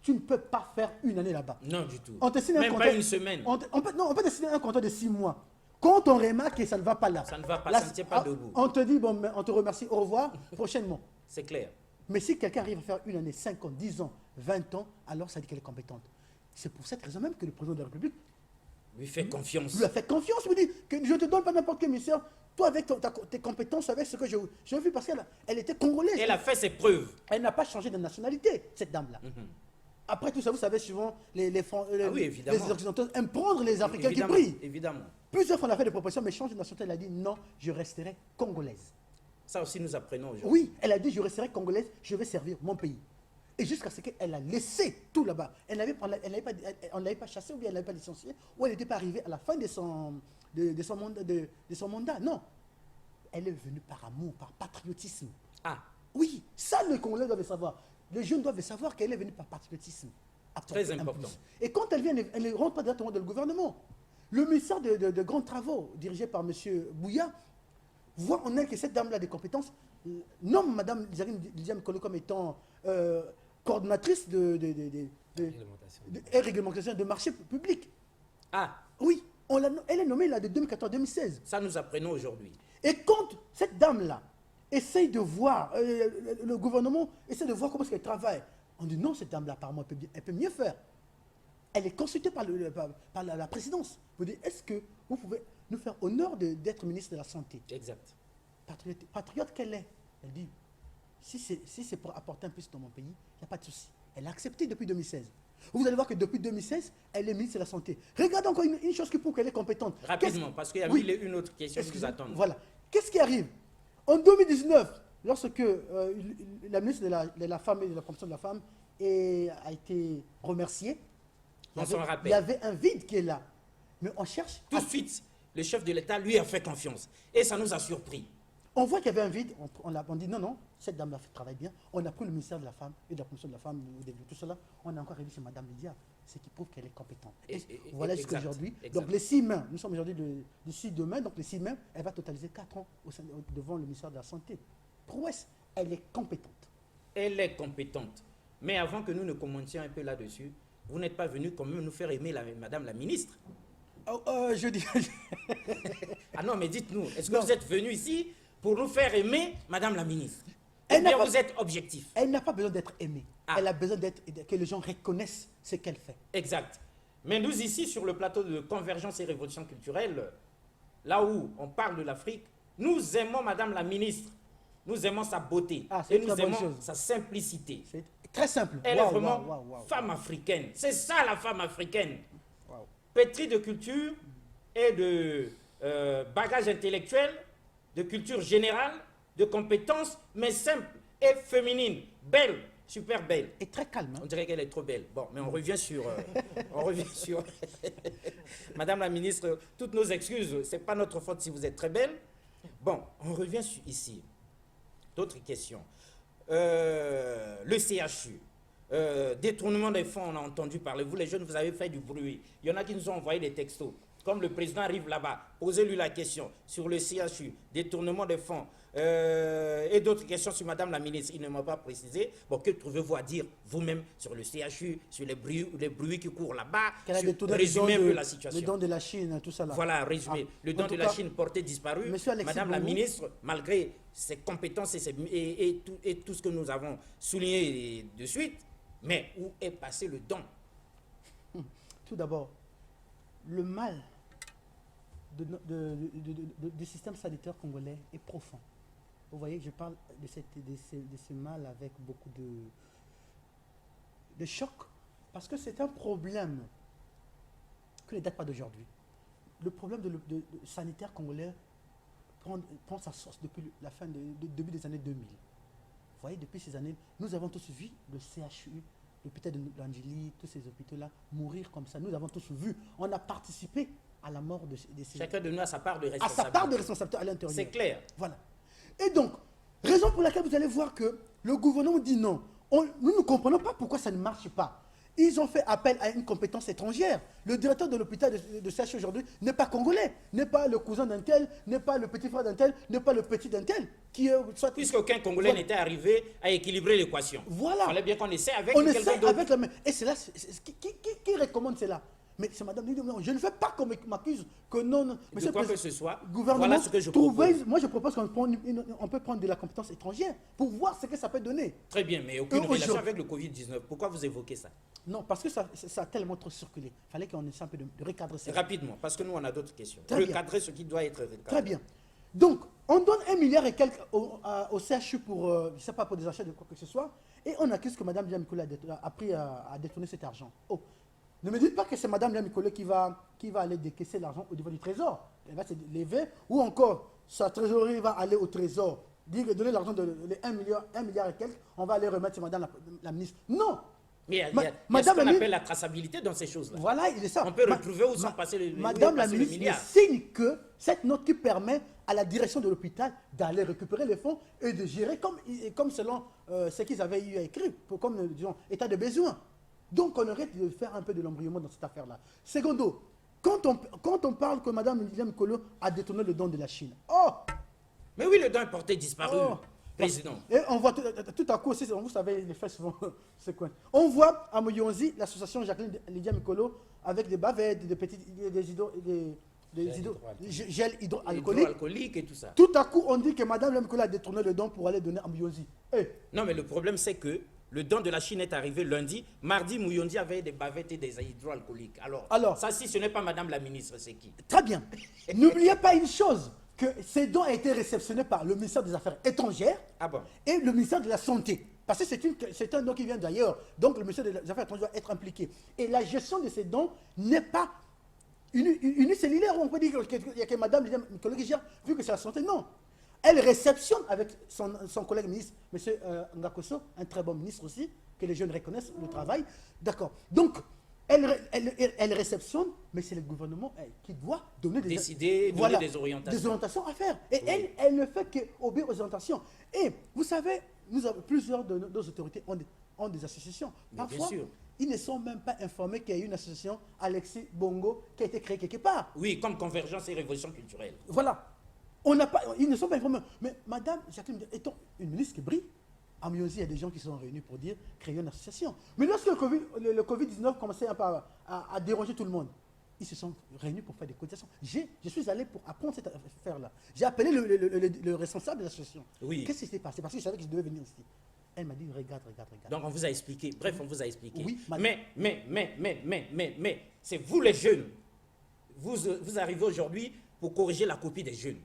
tu ne peux pas faire une année là-bas. Non, du tout. On te signe un Même contrat, pas une semaine. on peut te signer un contrat de 6 mois. Quand on remarque que ça ne va pas là, Ça ne va pas, là, ça ne tient pas debout. on te dit, bon, mais on te remercie, au revoir, prochainement. C'est clair. Mais si quelqu'un arrive à faire une année, 5 ans, 10 ans, 20 ans, alors ça dit qu'elle est compétente. C'est pour cette raison même que le président de la République Lui fait confiance. lui a fait confiance, il me dit que je ne te donne pas n'importe quel ministère, toi avec tes compétences, avec ce que j'ai vu, parce qu'elle était congolaise. Elle a fait ses preuves. Elle n'a pas changé de nationalité, cette dame-là. Après tout ça, vous savez, souvent, les oui, évidemment. Occidentaux aiment prendre les Africains Évidemment, qui brillent. évidemment. Plusieurs fois, on a fait des propositions, mais change de nationalité, elle a dit non, je resterai congolaise. Ça aussi, nous apprenons aujourd'hui. Oui, elle a dit je resterai congolaise, je vais servir mon pays. Et jusqu'à ce qu'elle a laissé tout là-bas. On ne l'avait pas chassée ou bien elle ne l'avait pas licenciée, ou elle n'était pas arrivée à la fin de son mandat. Non. Elle est venue par amour, par patriotisme. Ah, Oui, ça les Congolais doivent le savoir. Les jeunes doivent le savoir qu'elle est venue par patriotisme. Apporter Très un important. plus. Et quand elle vient, elle ne rentre pas directement dans le gouvernement. Le ministère de grands travaux, dirigé par M. Bouya, voit en elle que cette dame-là a des compétences, nomme Mme Lydia Mikolo comme étant coordonnatrice de réglementation de marché public. ah, Oui, elle est nommée là de 2014-2016. ça nous apprenons aujourd'hui. Et quand cette dame-là essaye de voir, le gouvernement essaie de voir comment est-ce qu'elle travaille, on dit non, cette dame-là, apparemment, elle peut mieux faire. Elle est consultée par la présidence. Vous dites, est-ce que vous pouvez nous faire honneur d'être ministre de la Santé? Exact. Patriote qu'elle est. Elle dit, si c'est pour apporter un plus dans mon pays, il n'y a pas de souci. Elle a accepté depuis 2016. Vous allez voir que depuis 2016, elle est ministre de la Santé. Regardez encore une chose qui prouve qu'elle est compétente. Rapidement, parce qu'il y a Oui. une autre question qui nous attend. Voilà. Qu'est-ce qui arrive? En 2019, lorsque la ministre de la Femme et de la Promotion de la Femme a été remerciée, On s'en rappelle. il y avait un vide qui est là. Mais on cherche. Tout de suite, le chef de l'État lui a fait confiance. Et ça nous a surpris. On voit qu'il y avait un vide, on dit non, cette dame-là travaille bien. On a pris le ministère de la Femme et de la Promotion de la Femme, tout cela. On a encore réussi chez Mme Lydia, ce qui prouve qu'elle est compétente. Voilà jusqu'à aujourd'hui. Donc les 6 mains, nous sommes aujourd'hui le 6 de mai, donc les 6 mains, elle va totaliser 4 ans devant le ministère de la Santé. Prouesse, elle est compétente. Elle est compétente. Mais avant que nous ne commentions un peu là-dessus, vous n'êtes pas venu quand même nous faire aimer Madame la ministre. Je dis. Ah non, mais dites-nous, est-ce que Non. vous êtes venu ici pour nous faire aimer Madame la ministre? Elle Ou n'a bien pas- vous êtes objectif? Elle n'a pas besoin d'être aimée. Ah. Elle a besoin que les gens reconnaissent ce qu'elle fait. Exact. Mais nous ici, sur le plateau de Convergence et Révolution culturelle, là où on parle de l'Afrique, nous aimons Madame la ministre. Nous aimons sa beauté. Ah, c'est et une nous très bonne aimons chose. sa simplicité. C'est très simple. Elle Waouh, est vraiment waouh, waouh, waouh. femme africaine. C'est ça la femme africaine. Waouh. Pétrie de culture et bagage intellectuel, de culture générale, de compétences, mais simple et féminine, belle, super belle. Et très calme. Hein? On dirait qu'elle est trop belle. Bon, mais on revient sur... on revient sur... Madame la ministre, toutes nos excuses, ce n'est pas notre faute si vous êtes très belle. Bon, on revient ici. D'autres questions. Le CHU. Détournement des fonds, on a entendu parler. Vous, les jeunes, vous avez fait du bruit. Il y en a qui nous ont envoyé des textos. Comme le président arrive là-bas, posez-lui la question sur le CHU, détournement des fonds, et d'autres questions sur Madame la ministre. Il ne m'a pas précisé. Bon, que trouvez-vous à dire vous-même sur le CHU, sur les bruits qui courent là-bas? Résumez un peu la situation. Le don de la Chine, tout ça là. Voilà, résumé. Le don de la Chine porté disparu. Madame la ministre, malgré ses compétences et tout ce que nous avons souligné de suite, mais où est passé le don? Tout d'abord, le mal du système sanitaire congolais est profond. Vous voyez, je parle de ce mal avec beaucoup de choc, parce que c'est un problème qui ne date pas d'aujourd'hui. Le problème sanitaire congolais prend sa source depuis la fin début des années 2000. Vous voyez, depuis ces années, nous avons tous vu le CHU, l'hôpital de l'Angélie, tous ces hôpitaux-là mourir comme ça. Nous avons tous vu. On a participé à la mort de ces... Chacun de nous a sa part de responsabilité. À sa part de responsabilité à l'intérieur. C'est clair. Voilà. Et donc, raison pour laquelle vous allez voir que le gouvernement dit non. Nous ne comprenons pas pourquoi ça ne marche pas. Ils ont fait appel à une compétence étrangère. Le directeur de l'hôpital de CHU aujourd'hui n'est pas congolais, n'est pas le cousin d'un tel, n'est pas le petit frère d'un tel, n'est pas le petit d'un tel. Puisqu'aucun Congolais n'était arrivé à équilibrer l'équation. Voilà. Il fallait bien qu'on essaie avec quelqu'un d'autre. On essaie avec la main. Et c'est là, qui recommande cela? Mais c'est madame, non, je ne veux pas qu'on m'accuse que non. De quoi que ce soit, gouvernement, voilà ce que je propose. Moi, je propose qu'on peut prendre de la compétence étrangère pour voir ce que ça peut donner. Très bien, mais aucune relation avec le Covid-19. Pourquoi vous évoquez ça? Non, parce que ça a tellement trop circulé. Il fallait qu'on essaie un peu de recadrer ça. Rapidement, parce que nous, on a d'autres questions. Recadrer ce qui doit être recadré. Très bien. Donc, on donne 1 milliard et quelques au CHU pour, je ne sais pas, pour des achats de quoi que ce soit, et on accuse que Mme Diamikola a pris à détourner cet argent. Oh. Ne me dites pas que c'est Mme Diamikola qui va aller décaisser l'argent au niveau du trésor. Elle va se lever, ou encore sa trésorerie va aller au trésor, donner l'argent de 1 milliard et quelques, on va aller remettre sur Mme la ministre. Non. Mais il y a ce qu'on appelle la traçabilité dans ces choses-là. Voilà, il est ça. On peut retrouver où sont passés les milliards. Madame la ministre signe que cette note qui permet à la direction de l'hôpital d'aller récupérer les fonds et de gérer comme selon ce qu'ils avaient eu à écrire, comme, disons, état de besoin. Donc, on aurait de faire un peu de l'embrayement dans cette affaire-là. Secondo, quand on parle que Mme Diamikola a détourné le don de la Chine, mais oui, le don est porté disparu. Président. Et on voit tout à coup aussi, vous savez, les faits souvent se coincent. On voit à Moyonzi l'association Jacqueline Lydia Mikolo avec des bavettes, des gels hydroalcooliques et tout ça. Tout à coup, on dit que Mme Mikolo a détourné le don pour aller donner à Moyonzi. Non, mais le problème, c'est que le don de la Chine est arrivé lundi. Mardi, Mouyonzi avait des bavettes et des hydroalcooliques. Alors, ça, si ce n'est pas Madame la ministre, c'est qui? Très bien. N'oubliez pas une chose, que ces dons ont été réceptionnés par le ministère des Affaires étrangères et le ministère de la Santé. Parce que c'est un don qui vient d'ailleurs. Donc, le ministère des Affaires étrangères doit être impliqué. Et la gestion de ces dons n'est pas unicellulaire. On peut dire qu'il y a que Mme Mikolo qui gère, vu que c'est la santé. Non. Elle réceptionne avec son collègue ministre, M. Ngakoso, un très bon ministre aussi, que les jeunes reconnaissent le travail. D'accord. Donc, elle réceptionne, mais c'est le gouvernement qui doit donner des orientations à faire. Et oui. elle ne fait qu'obéir aux orientations. Et vous savez, plusieurs de nos autorités ont des associations. Parfois, ils ne sont même pas informés qu'il y a une association Alexis Bongo qui a été créée quelque part. Oui, comme Convergence et Révolution culturelle. Voilà. Ils ne sont pas informés. Mais Madame Jacqueline, étant une ministre qui brille, à Moyosi, il y a des gens qui sont réunis pour dire créer une association. Mais lorsque le Covid-19 commençait à déranger tout le monde, ils se sont réunis pour faire des cotisations. Je suis allé pour apprendre cette affaire-là. J'ai appelé le responsable de l'association. Oui. Qu'est-ce qui s'est passé? Parce que je savais que je devais venir ici. Elle m'a dit, regarde. Donc on vous a expliqué. Bref, on vous a expliqué. Oui, mais, c'est vous les jeunes. Vous arrivez aujourd'hui pour corriger la copie des jeunes.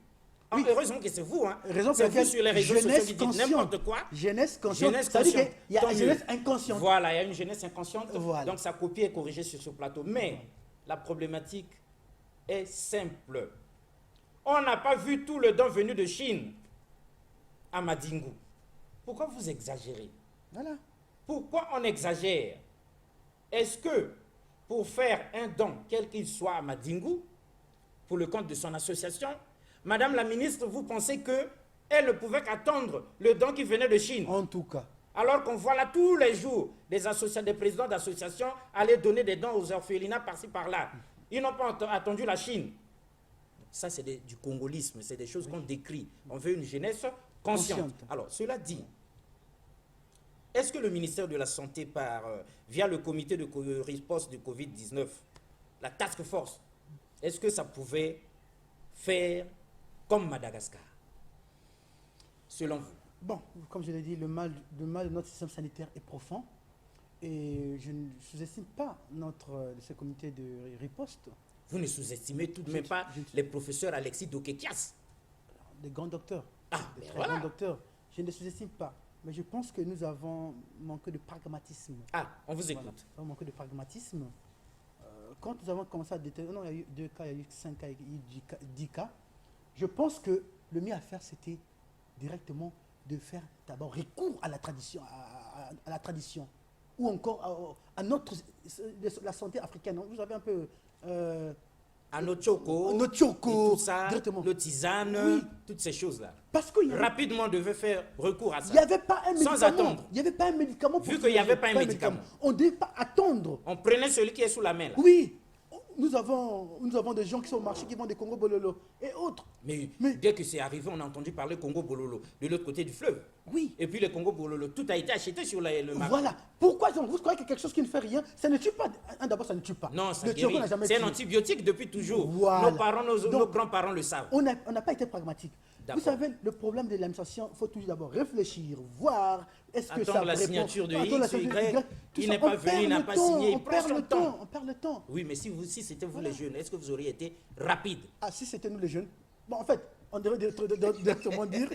Oui. Heureusement que c'est vous, hein. C'est vous sur les réseaux sociaux qui dites n'importe quoi. Jeunesse consciente. C'est-à-dire qu'il y a une jeunesse inconsciente. Voilà, il y a une jeunesse inconsciente. Voilà. Donc sa copie est corrigée sur ce plateau. Mais la problématique est simple. On n'a pas vu tout le don venu de Chine à Madingu. Pourquoi vous exagérez? Voilà. Pourquoi on exagère? Est-ce que pour faire un don, quel qu'il soit à Madingu, pour le compte de son association, Madame la ministre, vous pensez qu'elle ne pouvait qu'attendre le don qui venait de Chine? En tout cas. Alors qu'on voit là tous les jours des présidents d'associations aller donner des dons aux orphelinats par-ci par-là. Ils n'ont pas attendu la Chine. Ça, c'est du congolisme, c'est des choses qu'on décrit. On veut une jeunesse consciente. Alors, cela dit, est-ce que le ministère de la Santé, via le comité de riposte de Covid-19, la task force, est-ce que ça pouvait faire comme Madagascar, selon vous? Bon, comme je l'ai dit, le mal de notre système sanitaire est profond. Et je ne sous-estime pas ce comité de riposte. Vous ne sous-estimez tout de même pas les professeurs Alexis Dokekias? Des grands docteurs. Ah, des très voilà. grands docteurs. Je ne sous-estime pas. Mais je pense que nous avons manqué de pragmatisme. Ah, on vous écoute. Voilà. Nous avons manqué de pragmatisme. Quand nous avons commencé à déterminer, non, il y a eu 2 cas, il y a eu 5 cas, il y a eu 10 cas. Je pense que le mieux à faire, c'était directement de faire d'abord recours à la tradition, à la tradition, ou encore à la santé africaine. Vous avez un peu... à nos chocos, tout ça, directement. le tisane, oui. Toutes ces choses-là. Parce que rapidement, on devait faire recours à ça. Il n'y avait pas un médicament. Sans attendre. Il n'y avait pas un médicament. Vu qu'il n'y avait pas un médicament. On ne devait pas attendre. On prenait celui qui est sous la main. Là. Oui. Nous avons des gens qui sont au marché, qui vendent des Congo Bololo et autres. Mais dès que c'est arrivé, on a entendu parler Congo Bololo de l'autre côté du fleuve. Oui. Et puis le Congo Bololo, tout a été acheté sur le marché. Voilà. Pourquoi vous croyez que quelque chose qui ne fait rien, ça ne tue pas? D'abord, ça ne tue pas. Non, ça guérit. C'est un antibiotique depuis toujours. Voilà. Nos parents, nos grands-parents le savent. On n'a pas été pragmatique. Vous savez, le problème de l'administration, il faut toujours d'abord réfléchir, voir, est-ce que ça la signature de X, Y, il n'est pas venu, il n'a pas signé, on perd le temps. On perd le temps. Oui, mais si c'était vous les jeunes, est-ce que vous auriez été rapide? Ah, si c'était nous les jeunes. Bon, en fait, on devrait directement dire,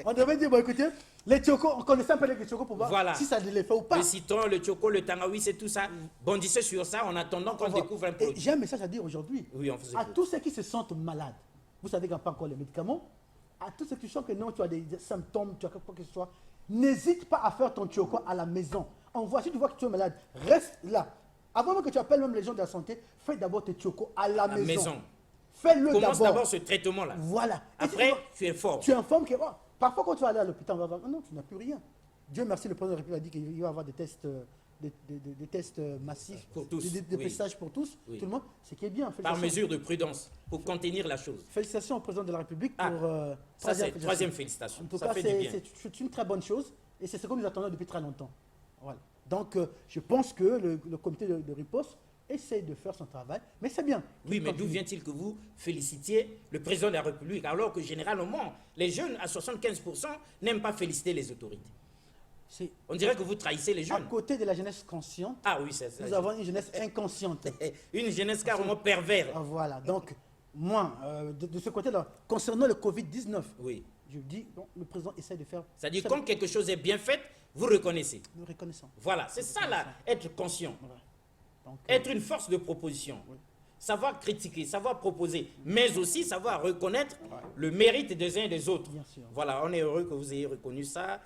on devrait dire, bon écoutez, les tchokos, on connaissait un peu les tchokos pour voir si ça les fait ou pas. Le citron, le tchoko, le tangawi, c'est tout ça. Bondissez sur ça en attendant qu'on découvre un produit. J'ai un message à dire aujourd'hui. Oui, on faisait à tous ceux qui se sentent malades, vous savez qu'il n'y a pas encore les médicaments, à tous ceux qui sentent que non, tu as des symptômes, tu as quoi que ce soit, n'hésite pas à faire ton tchoko à la maison. Si tu vois que tu es malade, reste là. Avant même que tu appelles même les gens de la santé, fais d'abord tes tchoko à la maison. Fais-le d'abord. Commence d'abord ce traitement-là. Voilà. Après, tu informes. Tu informes que, parfois quand tu vas aller à l'hôpital, on va voir, non, tu n'as plus rien. Dieu merci, le président de la République a dit qu'il va y avoir des tests, des tests massifs, pour tous, des dépistages pour tous, tout le monde, ce qui est bien. Par mesure de prudence, pour contenir la chose. Félicitations au président de la République pour troisième félicitation. En tout cas, c'est une très bonne chose et c'est ce que nous attendons depuis très longtemps. Voilà. Donc, je pense que le comité de riposte essaie de faire son travail, mais c'est bien. Oui, mais d'où vient-il que vous félicitiez le président de la République alors que généralement, les jeunes à 75% n'aiment pas féliciter les autorités? On dirait que vous trahissez les jeunes. À côté de la jeunesse consciente, nous avons une jeunesse inconsciente. Une jeunesse carrément perverse. Voilà, donc moi, de ce côté-là, concernant le Covid-19, je dis, le président essaie de faire... C'est-à-dire, quand quelque chose est bien fait, vous reconnaissez. Nous reconnaissons. Voilà, c'est ça là, être conscient. Voilà. Donc, être une force de proposition. Savoir critiquer, savoir proposer, mais aussi savoir reconnaître le mérite des uns et des autres. Bien sûr. Voilà, on est heureux que vous ayez reconnu ça.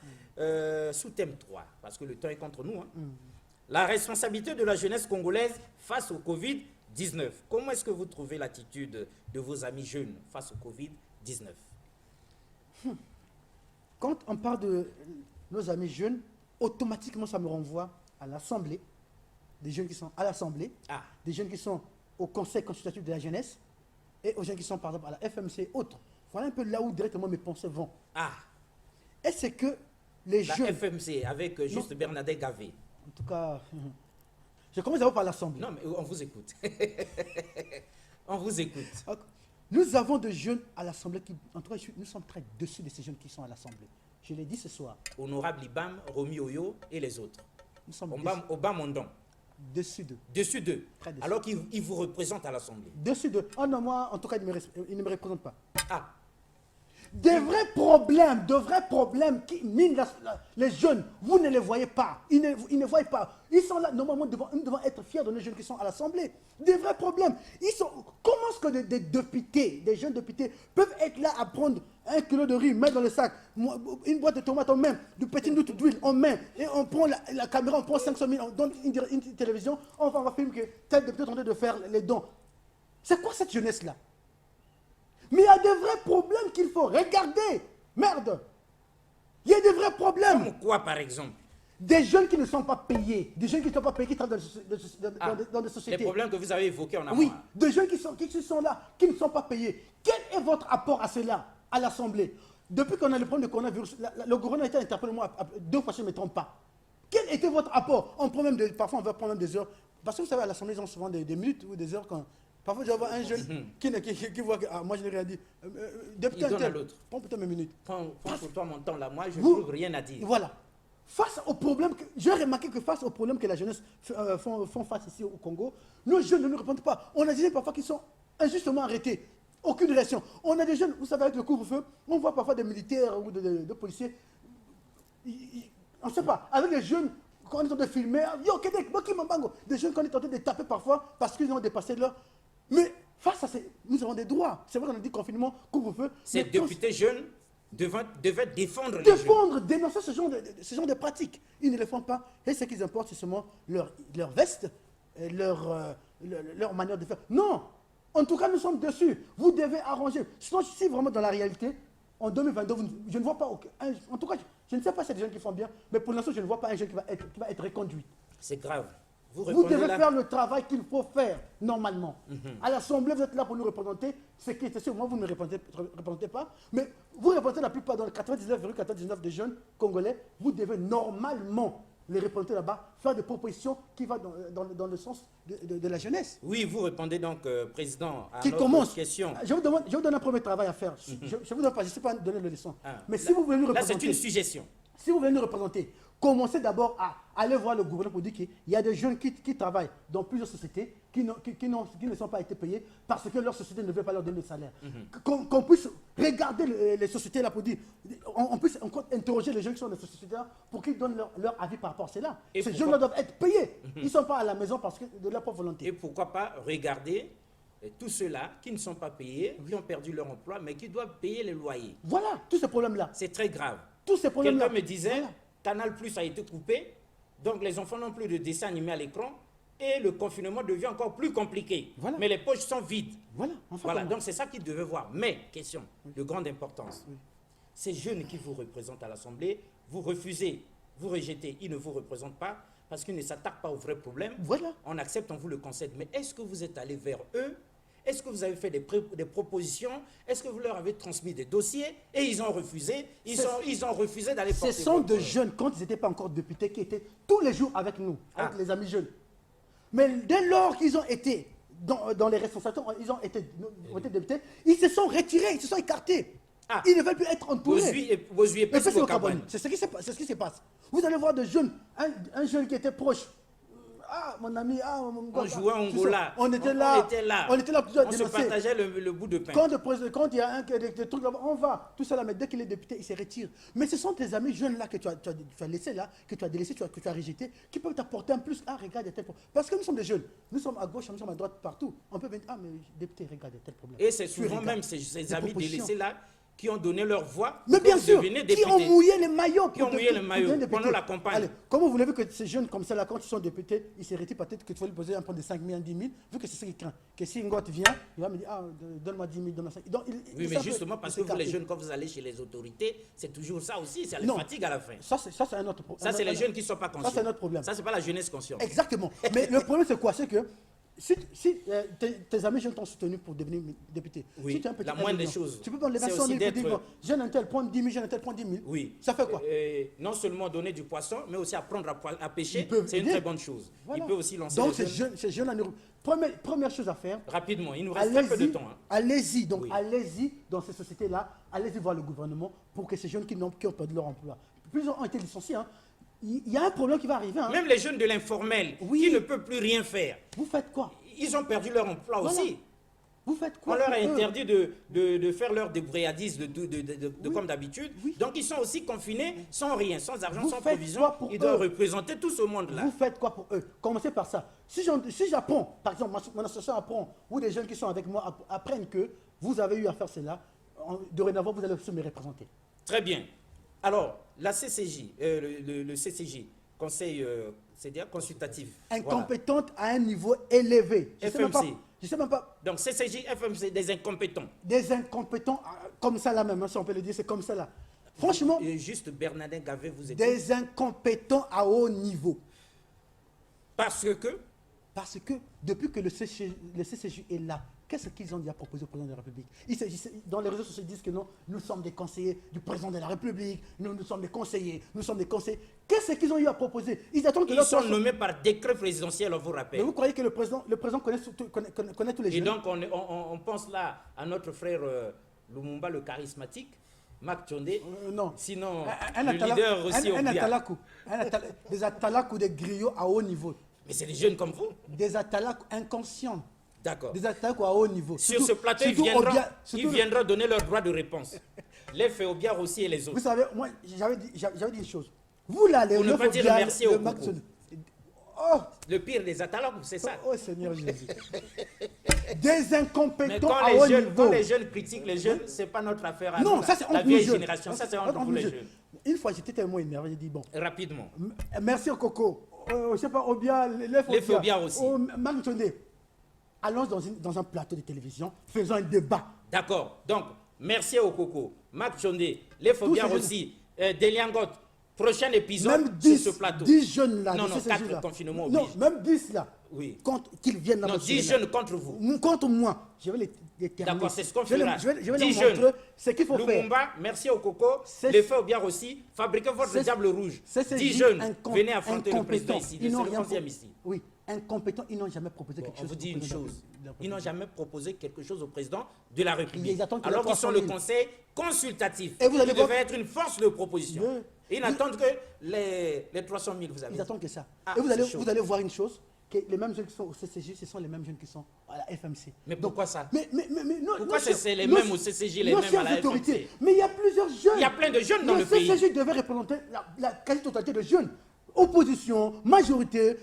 Sous thème 3, parce que le temps est contre nous. Hein. La responsabilité de la jeunesse congolaise face au Covid-19. Comment est-ce que vous trouvez l'attitude de vos amis jeunes face au Covid-19? Quand on parle de nos amis jeunes, automatiquement ça me renvoie à l'Assemblée, des jeunes qui sont à l'Assemblée, des jeunes qui sont au Conseil consultatif de la jeunesse et aux jeunes qui sont par exemple à la FMC et autres. Voilà un peu là où directement mes pensées vont. Et c'est que les jeunes... La FMC avec juste Bernadette Gavé. En tout cas, je commence d'abord par l'Assemblée. Non, mais on vous écoute. On vous écoute. Nous avons des jeunes à l'Assemblée qui, en tout cas, nous sommes très déçus de ces jeunes qui sont à l'Assemblée. Je l'ai dit ce soir. Honorable Ibam, Romy Oyo et les autres. Nous sommes Obamondon. Dessus d'eux. Dessus d'eux. Alors qu'ils vous représentent à l'Assemblée. Dessus d'eux. Oh non, moi, en tout cas, ils ne me représentent pas. de vrais problèmes qui minent les jeunes. Vous ne les voyez pas. Ils ne voient pas. Ils sont là, normalement, nous devons être fiers de nos jeunes qui sont à l'Assemblée. Des vrais problèmes. Comment est-ce que des députés, des jeunes députés, peuvent être là à prendre 1 kilo de riz, mettre dans le sac, une boîte de tomates en main, du petit litre d'huile en main, et on prend la caméra, on prend 500 000, on donne une télévision, on va filmer que tel député est en train de faire les dons. C'est quoi cette jeunesse-là? Mais il y a des vrais problèmes qu'il faut regarder. Merde. Il y a des vrais problèmes. Comme quoi, par exemple? Des jeunes qui ne sont pas payés. Des jeunes qui ne sont pas payés, qui travaillent dans des sociétés. Les problèmes que vous avez évoqués en amont. Oui, des jeunes qui sont là, qui ne sont pas payés. Quel est votre apport à cela, à l'Assemblée? Depuis qu'on a le problème de coronavirus, le gouvernement a été interpellé 2 fois, si je ne me trompe pas. Quel était votre apport? Parfois, on va prendre des heures. Parce que vous savez, à l'Assemblée, ils ont souvent des minutes ou des heures quand... Parfois, je vois un jeune qui voit que moi, je n'ai rien dit. Il donne à l'autre. Prends peut-être mes minutes. Prends pour toi mon temps là. Moi, je ne trouve rien à dire. Voilà. Face au problème, j'ai remarqué que face au problème que la jeunesse font face ici au Congo, nos jeunes ne nous répondent pas. On a des jeunes parfois qui sont injustement arrêtés. Aucune réaction. On a des jeunes, vous savez, avec le couvre-feu, on voit parfois des militaires ou des policiers. On ne sait pas. Avec les jeunes, quand on est en train de filmer, yo, Québec, des jeunes qu'on est en train de taper parfois parce qu'ils ont dépassé leur... Mais face à ces... Nous avons des droits. C'est vrai qu'on a dit confinement, couvre-feu. Ces députés jeunes devaient défendre les jeunes. Dénoncer ce genre de pratiques. Ils ne le font pas. Et ce qu'ils importent, c'est seulement leur veste, leur manière de faire. Non. En tout cas, nous sommes dessus. Vous devez arranger. Sinon, si vraiment dans la réalité, en 2022, je ne vois pas aucun... En tout cas, je ne sais pas si c'est des jeunes qui font bien, mais pour l'instant, je ne vois pas un jeune qui va être reconduit. C'est grave. Vous devez faire le travail qu'il faut faire, normalement. À l'Assemblée, vous êtes là pour nous représenter. Ce qui est sûr, moi, vous ne représentez pas. Mais vous représentez la plupart, dans le 99,99% des jeunes Congolais. Vous devez normalement les représenter là-bas, faire des propositions qui vont dans le sens de la jeunesse. Oui, vous répondez donc, Président, à qui notre commence. question. Je vous donne un premier travail à faire. Je ne vous donne pas, je ne sais pas donner le leçon. Mais si là, vous voulez nous représenter... Là, c'est une suggestion. Si vous voulez nous représenter, commencez d'abord à aller voir le gouvernement pour dire qu'il y a des jeunes qui travaillent dans plusieurs sociétés qui ne sont pas été payés parce que leur société ne veut pas leur donner de salaire. Qu'on puisse regarder les sociétés là pour dire, on puisse encore interroger les jeunes qui sont dans ces sociétés-là pour qu'ils donnent leur avis par rapport à cela. Ces jeunes-là doivent être payés. Ils ne sont pas à la maison parce que de leur propre volonté. Et pourquoi pas regarder tous ceux-là qui ne sont pas payés, qui ont perdu leur emploi, mais qui doivent payer les loyers. Voilà, tous ces problèmes-là. C'est très grave. Tous ces problèmes-là. Quelqu'un me disait, Canal Plus a été coupé, donc les enfants n'ont plus de dessins animés à l'écran, et le confinement devient encore plus compliqué. Voilà. Mais les poches sont vides. Voilà, donc c'est ça qu'ils devaient voir. Mais, question de grande importance, ces jeunes qui vous représentent à l'Assemblée, vous refusez, vous rejetez, ils ne vous représentent pas, parce qu'ils ne s'attaquent pas aux vrais problèmes. Voilà. On accepte, on vous le concède. Mais est-ce que vous êtes allé vers eux? Est-ce que vous avez fait des propositions? Est-ce que vous leur avez transmis des dossiers? Et ils ont refusé. Ils ont refusé d'aller porter. Ce sont des jeunes, quand ils n'étaient pas encore députés, qui étaient tous les jours avec nous, avec les amis jeunes. Mais dès lors qu'ils ont été dans les responsabilités, ils ont été députés, ils se sont retirés, ils se sont écartés. Ils ne veulent plus être entourés. C'est ce qui se passe. Vous allez voir des jeunes, un jeune qui était proche. Ah, mon ami, on jouait en Angola. On était là. On se partageait le bout de pain. Quand il y a des trucs là-bas, on va. Tout ça là, mais dès qu'il est député, il se retire. Mais ce sont tes amis jeunes là que tu as laissés là, que tu as délaissés, que tu as rejetés, qui peuvent t'apporter un plus. Ah, regarde, il y a tel problème. Parce que nous sommes des jeunes. Nous sommes à gauche, nous sommes à droite, partout. On peut venir, mais député, regarde, il y a tel problème. Et c'est souvent même ces amis délaissés là qui ont donné leur voix, mais bien sûr, qui ont mouillé les maillots, pendant la campagne. Allez, comment vous voulez que ces jeunes comme ça, là, quand ils sont députés, ils se retirent, peut-être que tu vas lui poser un point de 5 000, 10 000, vu que c'est ce qu'il craint. Que si Ngotte vient, il va me dire, donne-moi 10 000, donne-moi 5 000. Donc, oui, mais justement, parce que vous, les jeunes, quand vous allez chez les autorités, c'est toujours ça aussi, ça les fatigue à la fin. Ça, c'est un autre problème. Ça, c'est les jeunes qui ne sont pas conscients. Ça, c'est notre problème. Ça, c'est pas la jeunesse consciente. Exactement. Mais le problème, c'est quoi? C'est que si tes amis jeunes t'ont soutenu pour devenir député, oui, si la moindre des choses, tu peux prendre les 200 000 pour dire, jeune un tel, prendre 10 000, jeune un tel, prendre 10 000. Oui. Ça fait quoi? Non seulement donner du poisson, mais aussi apprendre à pêcher, c'est une très bonne chose. Voilà. Il peut aussi lancer donc, ces jeunes, première chose à faire. Rapidement, il nous reste très peu de temps. Allez-y, donc allez-y dans ces sociétés-là, allez-y voir le gouvernement pour que ces jeunes qui ont perdu leur emploi, plusieurs ont été licenciés, il y a un problème qui va arriver. Même les jeunes de l'informel, qui ne peuvent plus rien faire. Vous faites quoi? Ils ont perdu leur emploi aussi. Vous faites On quoi leur a pour eux? interdit de faire leur débrouilladise Oui. comme d'habitude. Oui. Donc ils sont aussi confinés sans rien, sans argent, Vous sans faites provision. quoi pour Ils doivent eux? représenter tout ce monde-là. Vous faites quoi pour eux? Commencez par ça. Si j'apprends, par exemple, mon association apprend, ou des jeunes qui sont avec moi apprennent que vous avez eu à faire cela, dorénavant, vous allez aussi me représenter. Très bien. Alors, la CCJ, le CCJ, Conseil c'est-à-dire consultatif. Incompétente à un niveau élevé. Je FMC. sais même pas. Donc CCJ, FMC, des incompétents. Des incompétents, comme ça là même, hein, si on peut le dire, c'est comme ça là. Franchement, Et juste Bernardin Gavet vous écoute. des incompétents à haut niveau. Parce que, Depuis que le CCJ est là, qu'est-ce qu'ils ont dit à proposer au président de la République? Dans les réseaux sociaux, ils disent que non, nous sommes des conseillers du président de la République, nous sommes des conseillers, Qu'est-ce qu'ils ont eu à proposer? Ils attendent que ils sont nommés par décret présidentiel, on vous rappelle. Mais vous croyez que le président connaît tous les Et jeunes? donc, on pense là à notre frère Lumumba, le charismatique, Marc Tchondé. Non. Sinon, Un le leader aussi au bien. Des atalakou, des griots à haut niveau. Mais c'est des jeunes comme vous. Des atalakou inconscients. D'accord. Des atalakou à haut niveau. Sur ce plateau, ils viendront donner leur droit de réponse. Les Féobiards aussi et les autres. Vous savez, moi, j'avais dit une chose. Vous là, les Pour ne pas dire merci au Max- Coco. Oh, Le pire des atalakou, c'est ça. oh Seigneur Jésus. Des Mais incompétents quand à haut niveau. les jeunes critiquent les jeunes, c'est pas notre affaire à Non, nous, ça c'est la entre nous vieille jeunes. génération. Ça c'est entre vous les jeunes. Une fois, j'étais tellement énervé, j'ai dit bon, Rapidement. merci au Coco. Je sais pas, Obia, Les Féobiards aussi. Max Tchondé. Allons dans un plateau de télévision, faisons un débat. D'accord. Donc, merci au Coco, Marc Tchondé, les Féobiards ces aussi, Deliangot. Prochain épisode Même sur 10, ce plateau. 10 jeunes là. Non, de non, CCJ 4 là. confinements Non, oblige. même 10 là. Oui. Qu'ils viennent là. Non, 10 jeunes contre vous. Contre moi. Je vais les terminer. D'accord, c'est ce qu'on Je vais fera. je vais 10 leur montrer jeunes. ce qu'il faut faire. Lumumba, merci au Coco, C'est- les Féobiards aussi, fabriquez votre C'est- diable rouge. CCJ 10 jeunes, venez incompétents. affronter le président ici, c'est Ils n'ont le rien 11e ici. Oui, incompétents, ils n'ont jamais proposé Bon, quelque on chose. vous dit au une président chose, de la ils n'ont République. jamais proposé quelque chose au président de la République, Ils attendent qu'il alors ait qu'ils sont 300 le 000. conseil consultatif, Et vous allez qui voir- devait être une force de proposition. Oui. Ils n'attendent que les 300 000, vous avez Ils dit. attendent que ça. Ah, Et vous c'est chaud. allez voir une chose, que les mêmes jeunes qui sont au CCJ, ce sont les mêmes jeunes qui sont à la FMC. Mais pourquoi ça? Mais non, Pourquoi non, c'est les non, mêmes au CCJ, les non, mêmes à chers la autorités, FMC? mais il y a plusieurs jeunes. Il y a plein de jeunes dans le pays. CCJ devait représenter la quasi-totalité de jeunes. Opposition, majorité,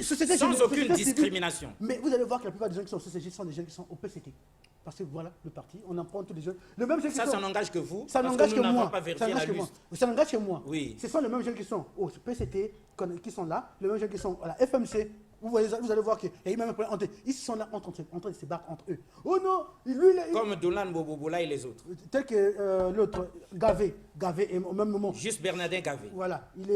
société Sans civile, aucune société civile. discrimination. Mais vous allez voir que la plupart des gens qui sont au CCJ sont des jeunes qui sont au PCT. Parce que voilà, le parti, on en prend tous les jeunes. Le même jeune qui Ça, sont- ça n'engage que vous, ça parce n'engage que que nous n'avons moi. pas Ça vérifié la n'engage que moi. liste. Ça n'engage que moi. Oui. Ce sont les mêmes jeunes qui sont au PCT, qui sont là, les mêmes jeunes qui sont à la FMC. Vous allez voir qu'il y a eu même un problème ils sont là en train de se battre entre eux. Oh non, lui, Comme Dolan Bobobola et les autres. tel que l'autre, Gavé est au même moment. Juste Bernardin Gavé. Voilà, il Mais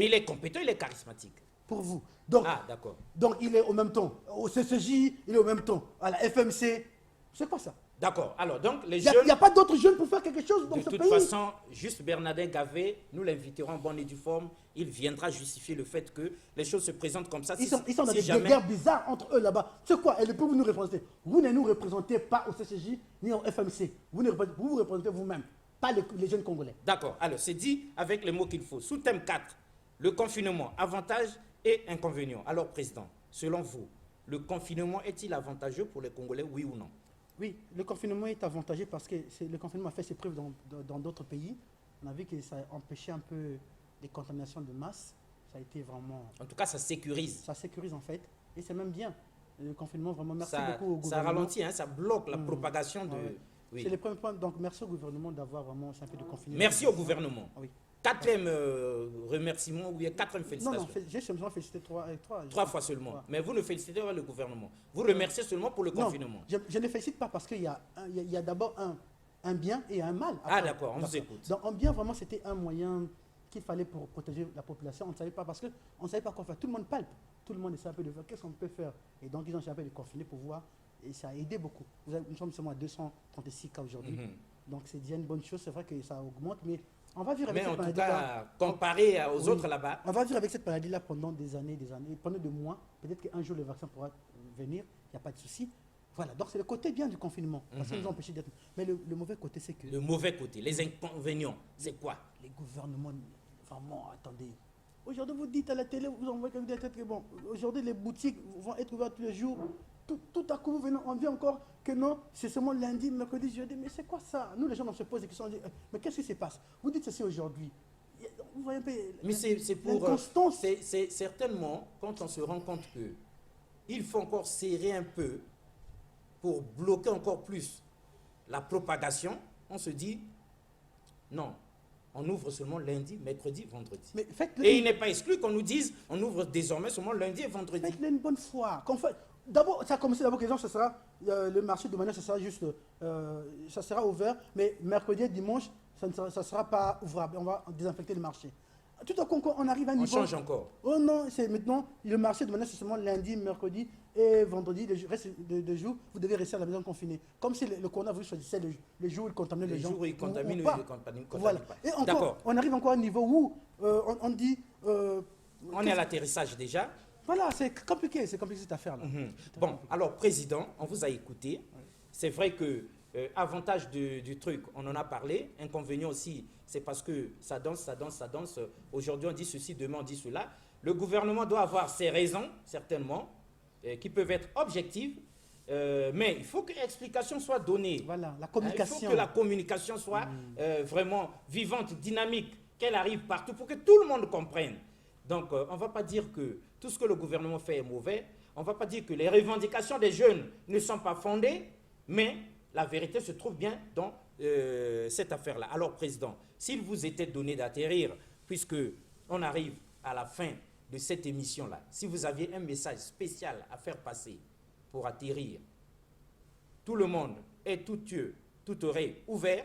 est il est compétent, il est charismatique. pour vous. Donc, Ah, d'accord. donc il est au même temps. Au CCJ, il est au même temps. À la FMC, c'est quoi ça? D'accord. Alors, donc, les Il jeunes, n'y a pas d'autres jeunes pour faire quelque chose dans de ce toute pays. façon, juste Bernardin Gavé, nous l'inviterons en bonne et due forme. Il viendra justifier le fait que les choses se présentent comme ça. Ils sont dans si des jamais- guerres bizarres entre eux là-bas. C'est quoi? Et pour vous nous représenter. Vous ne nous représentez pas au CCJ ni au FMC. Vous vous représentez vous-même, pas les jeunes Congolais. D'accord. Alors, c'est dit avec les mots qu'il faut. Sous thème 4, le confinement, avantages et inconvénients. Alors, Président, selon vous, le confinement est-il avantageux pour les Congolais, oui ou non? Oui, le confinement est avantageux parce que le confinement a fait ses preuves dans d'autres pays. On a vu que ça a empêché un peu les contaminations de masse. Ça a été vraiment... En tout cas, ça sécurise. Ça sécurise en fait. Et c'est même bien. Le confinement, vraiment, merci Ça, beaucoup au ça gouvernement. ralentit, hein, ça bloque la propagation de... Ouais. Oui. C'est le premier point. Donc merci au gouvernement d'avoir vraiment un peu de confinement. Merci au gouvernement. Ah oui. Quatrième remerciement, ou bien quatrième Non, félicitations. j'ai seulement félicité trois. Trois fois seulement. Trois. Mais vous ne félicitez pas le gouvernement. Vous remerciez seulement pour le Non, confinement. je ne félicite pas parce qu'il y a d'abord un bien et un mal. Ah, d'accord, on vous écoute. Donc, un bien, vraiment, c'était un moyen qu'il fallait pour protéger la population. On ne savait pas parce qu'on ne savait pas quoi faire. Tout le monde palpe. Tout le monde essaie un peu de faire qu'est-ce qu'on peut faire. Et donc, ils ont essayé un peu de confiner pour voir. Et ça a aidé beaucoup. Nous sommes seulement à 236 cas aujourd'hui. Mhm. Donc, c'est déjà une bonne chose. C'est vrai que ça augmente, mais on va vivre avec Mais en cette tout maladie-là. cas, comparé aux Oui. autres là-bas, On va vivre avec cette maladie-là pendant des années, pendant des mois. Peut-être qu'un jour le vaccin pourra venir, il n'y a pas de souci. Voilà, donc c'est le côté bien du confinement, parce qu'ils nous ont empêchés d'être. Mais le mauvais côté, c'est que le mauvais côté, les inconvénients, c'est quoi? les gouvernements, vraiment, attendez. Aujourd'hui, vous dites à la télé, vous envoyez comme des têtes que bon, aujourd'hui, les boutiques vont être ouvertes tous les jours. Tout à coup, on vient encore que non, c'est seulement lundi, mercredi, jeudi. Mais c'est quoi ça? Nous, les gens, on se pose des questions. On dit, mais qu'est-ce qui se passe? Vous dites ceci aujourd'hui. Vous voyez un peu Mais c'est pour... l'inconstance. C'est certainement, quand on se rend compte que il faut encore serrer un peu pour bloquer encore plus la propagation, on se dit, non, on ouvre seulement lundi, mercredi, vendredi. Mais et il n'est pas exclu qu'on nous dise, on ouvre désormais seulement lundi et vendredi. Faites-le une bonne fois. D'abord, ça a commencé d'abord que les gens, ce sera, le marché de manière, ça sera juste, ça sera ouvert, mais mercredi et dimanche, ça ne sera pas ouvrable. On va désinfecter le marché. Tout à coup, on arrive à un niveau... On change encore. Oh non, c'est maintenant, le marché de manière, c'est seulement lundi, mercredi et vendredi, le reste de jours, vous devez rester à la maison confiné. Comme si le coronavirus choisissait les jours où il contaminait les gens. Les jours où il contamine ou pas. il ne contamine Voilà. pas. Et encore, on arrive encore à un niveau où on dit... on est à l'atterrissage déjà. Voilà, c'est compliqué cette affaire-là. Bon, alors, Président, on vous a écouté. C'est vrai que avantage du truc, on en a parlé. Inconvénient aussi, c'est parce que ça danse. Aujourd'hui, on dit ceci, demain, on dit cela. Le gouvernement doit avoir ses raisons, certainement, qui peuvent être objectives. Mais il faut que l'explication soit donnée. Voilà, la communication. Il faut que la communication soit vraiment vivante, dynamique, qu'elle arrive partout pour que tout le monde comprenne. Donc, on ne va pas dire que tout ce que le gouvernement fait est mauvais. On ne va pas dire que les revendications des jeunes ne sont pas fondées. Mais la vérité se trouve bien dans cette affaire-là. Alors, Président, s'il vous était donné d'atterrir, puisque on arrive à la fin de cette émission-là, si vous aviez un message spécial à faire passer pour atterrir, tout le monde est tout yeux, tout oreille ouvert,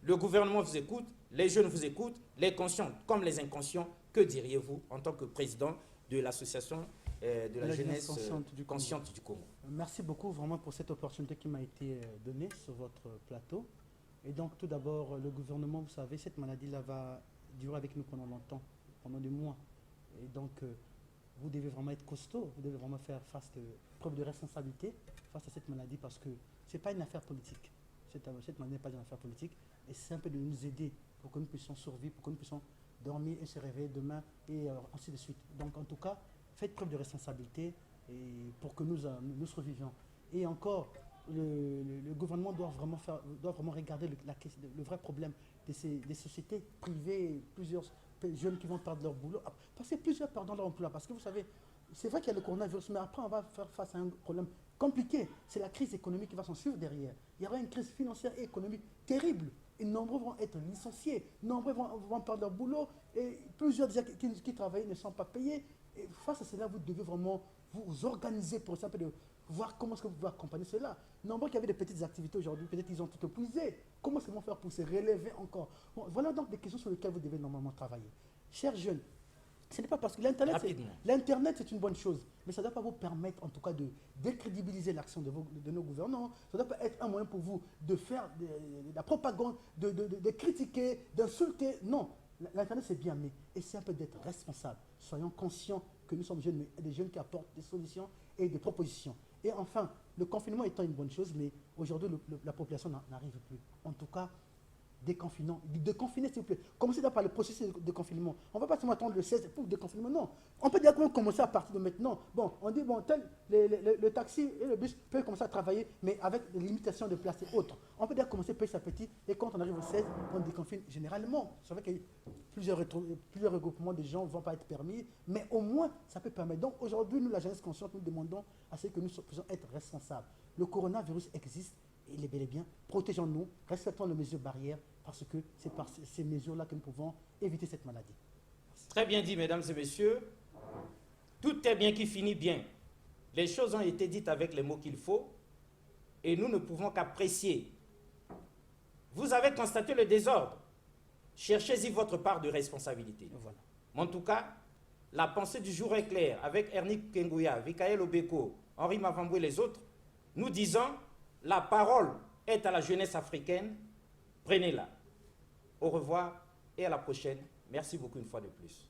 le gouvernement vous écoute, les jeunes vous écoutent, les conscients comme les inconscients, que diriez-vous en tant que président de l'association de la jeunesse consciente du Congo? Merci beaucoup vraiment pour cette opportunité qui m'a été donnée sur votre plateau. Et donc tout d'abord, le gouvernement, vous savez, cette maladie-là va durer avec nous pendant longtemps, pendant des mois. Et donc vous devez vraiment être costaud, vous devez vraiment faire preuve de responsabilité face à cette maladie parce que ce n'est pas une affaire politique. Cette maladie n'est pas une affaire politique et c'est un peu de nous aider pour que nous puissions survivre, pour que nous puissions dormir et se réveiller demain et ainsi de suite. Donc en tout cas, faites preuve de responsabilité et pour que nous survivions. Et encore, le gouvernement doit vraiment regarder le vrai problème des sociétés privées, plusieurs jeunes qui vont perdre leur boulot. Parce que plusieurs perdent leur emploi. Parce que vous savez, c'est vrai qu'il y a le coronavirus, mais après on va faire face à un problème compliqué. C'est la crise économique qui va s'en suivre derrière. Il y aura une crise financière et économique terrible. Et nombreux vont être licenciés, nombreux vont perdre leur boulot, et plusieurs déjà qui travaillaient ne sont pas payés. Et face à cela, vous devez vraiment vous organiser pour ça, de voir comment est-ce que vous pouvez accompagner cela. Nombreux qui avaient des petites activités aujourd'hui, peut-être qu'ils ont tout épuisé. Comment est-ce qu'ils vont faire pour se relever encore? Bon, voilà donc des questions sur lesquelles vous devez normalement travailler. Chers jeunes, ce n'est pas parce que l'Internet, c'est une bonne chose, mais ça ne doit pas vous permettre, en tout cas, de décrédibiliser l'action de nos gouvernants. Ça ne doit pas être un moyen pour vous de faire de la propagande, de critiquer, d'insulter. Non, l'Internet, c'est bien, mais essayez un peu d'être responsable. Soyons conscients que nous sommes jeunes, mais des jeunes qui apportent des solutions et des propositions. Et enfin, le confinement étant une bonne chose, mais aujourd'hui, la population n'arrive plus. En tout cas, déconfiner s'il vous plaît. Commencez par le processus de déconfinement. On ne va pas seulement attendre le 16 pour le déconfinement, non. On peut directement commencer à partir de maintenant. Bon, on dit, bon, le taxi et le bus peuvent commencer à travailler, mais avec des limitations de place et autres. On peut déjà commencer petit à petit, et quand on arrive au 16, on déconfine généralement. C'est vrai que plusieurs regroupements de gens ne vont pas être permis, mais au moins, ça peut permettre. Donc aujourd'hui, nous, la jeunesse consciente, nous demandons à ce que nous puissions être responsables. Le coronavirus existe, il est bel et bien. Protégeons-nous, respectons les mesures barrières, parce que c'est par ces mesures-là que nous pouvons éviter cette maladie. Très bien dit, mesdames et messieurs. Tout est bien qui finit bien. Les choses ont été dites avec les mots qu'il faut, et nous ne pouvons qu'apprécier. Vous avez constaté le désordre. Cherchez-y votre part de responsabilité. Voilà. En tout cas, la pensée du jour est claire. Avec Ernie Kengouya, Vikael Obeko, Henri Mavambou et les autres, nous disons, la parole est à la jeunesse africaine. Prenez-la. Au revoir et à la prochaine. Merci beaucoup une fois de plus.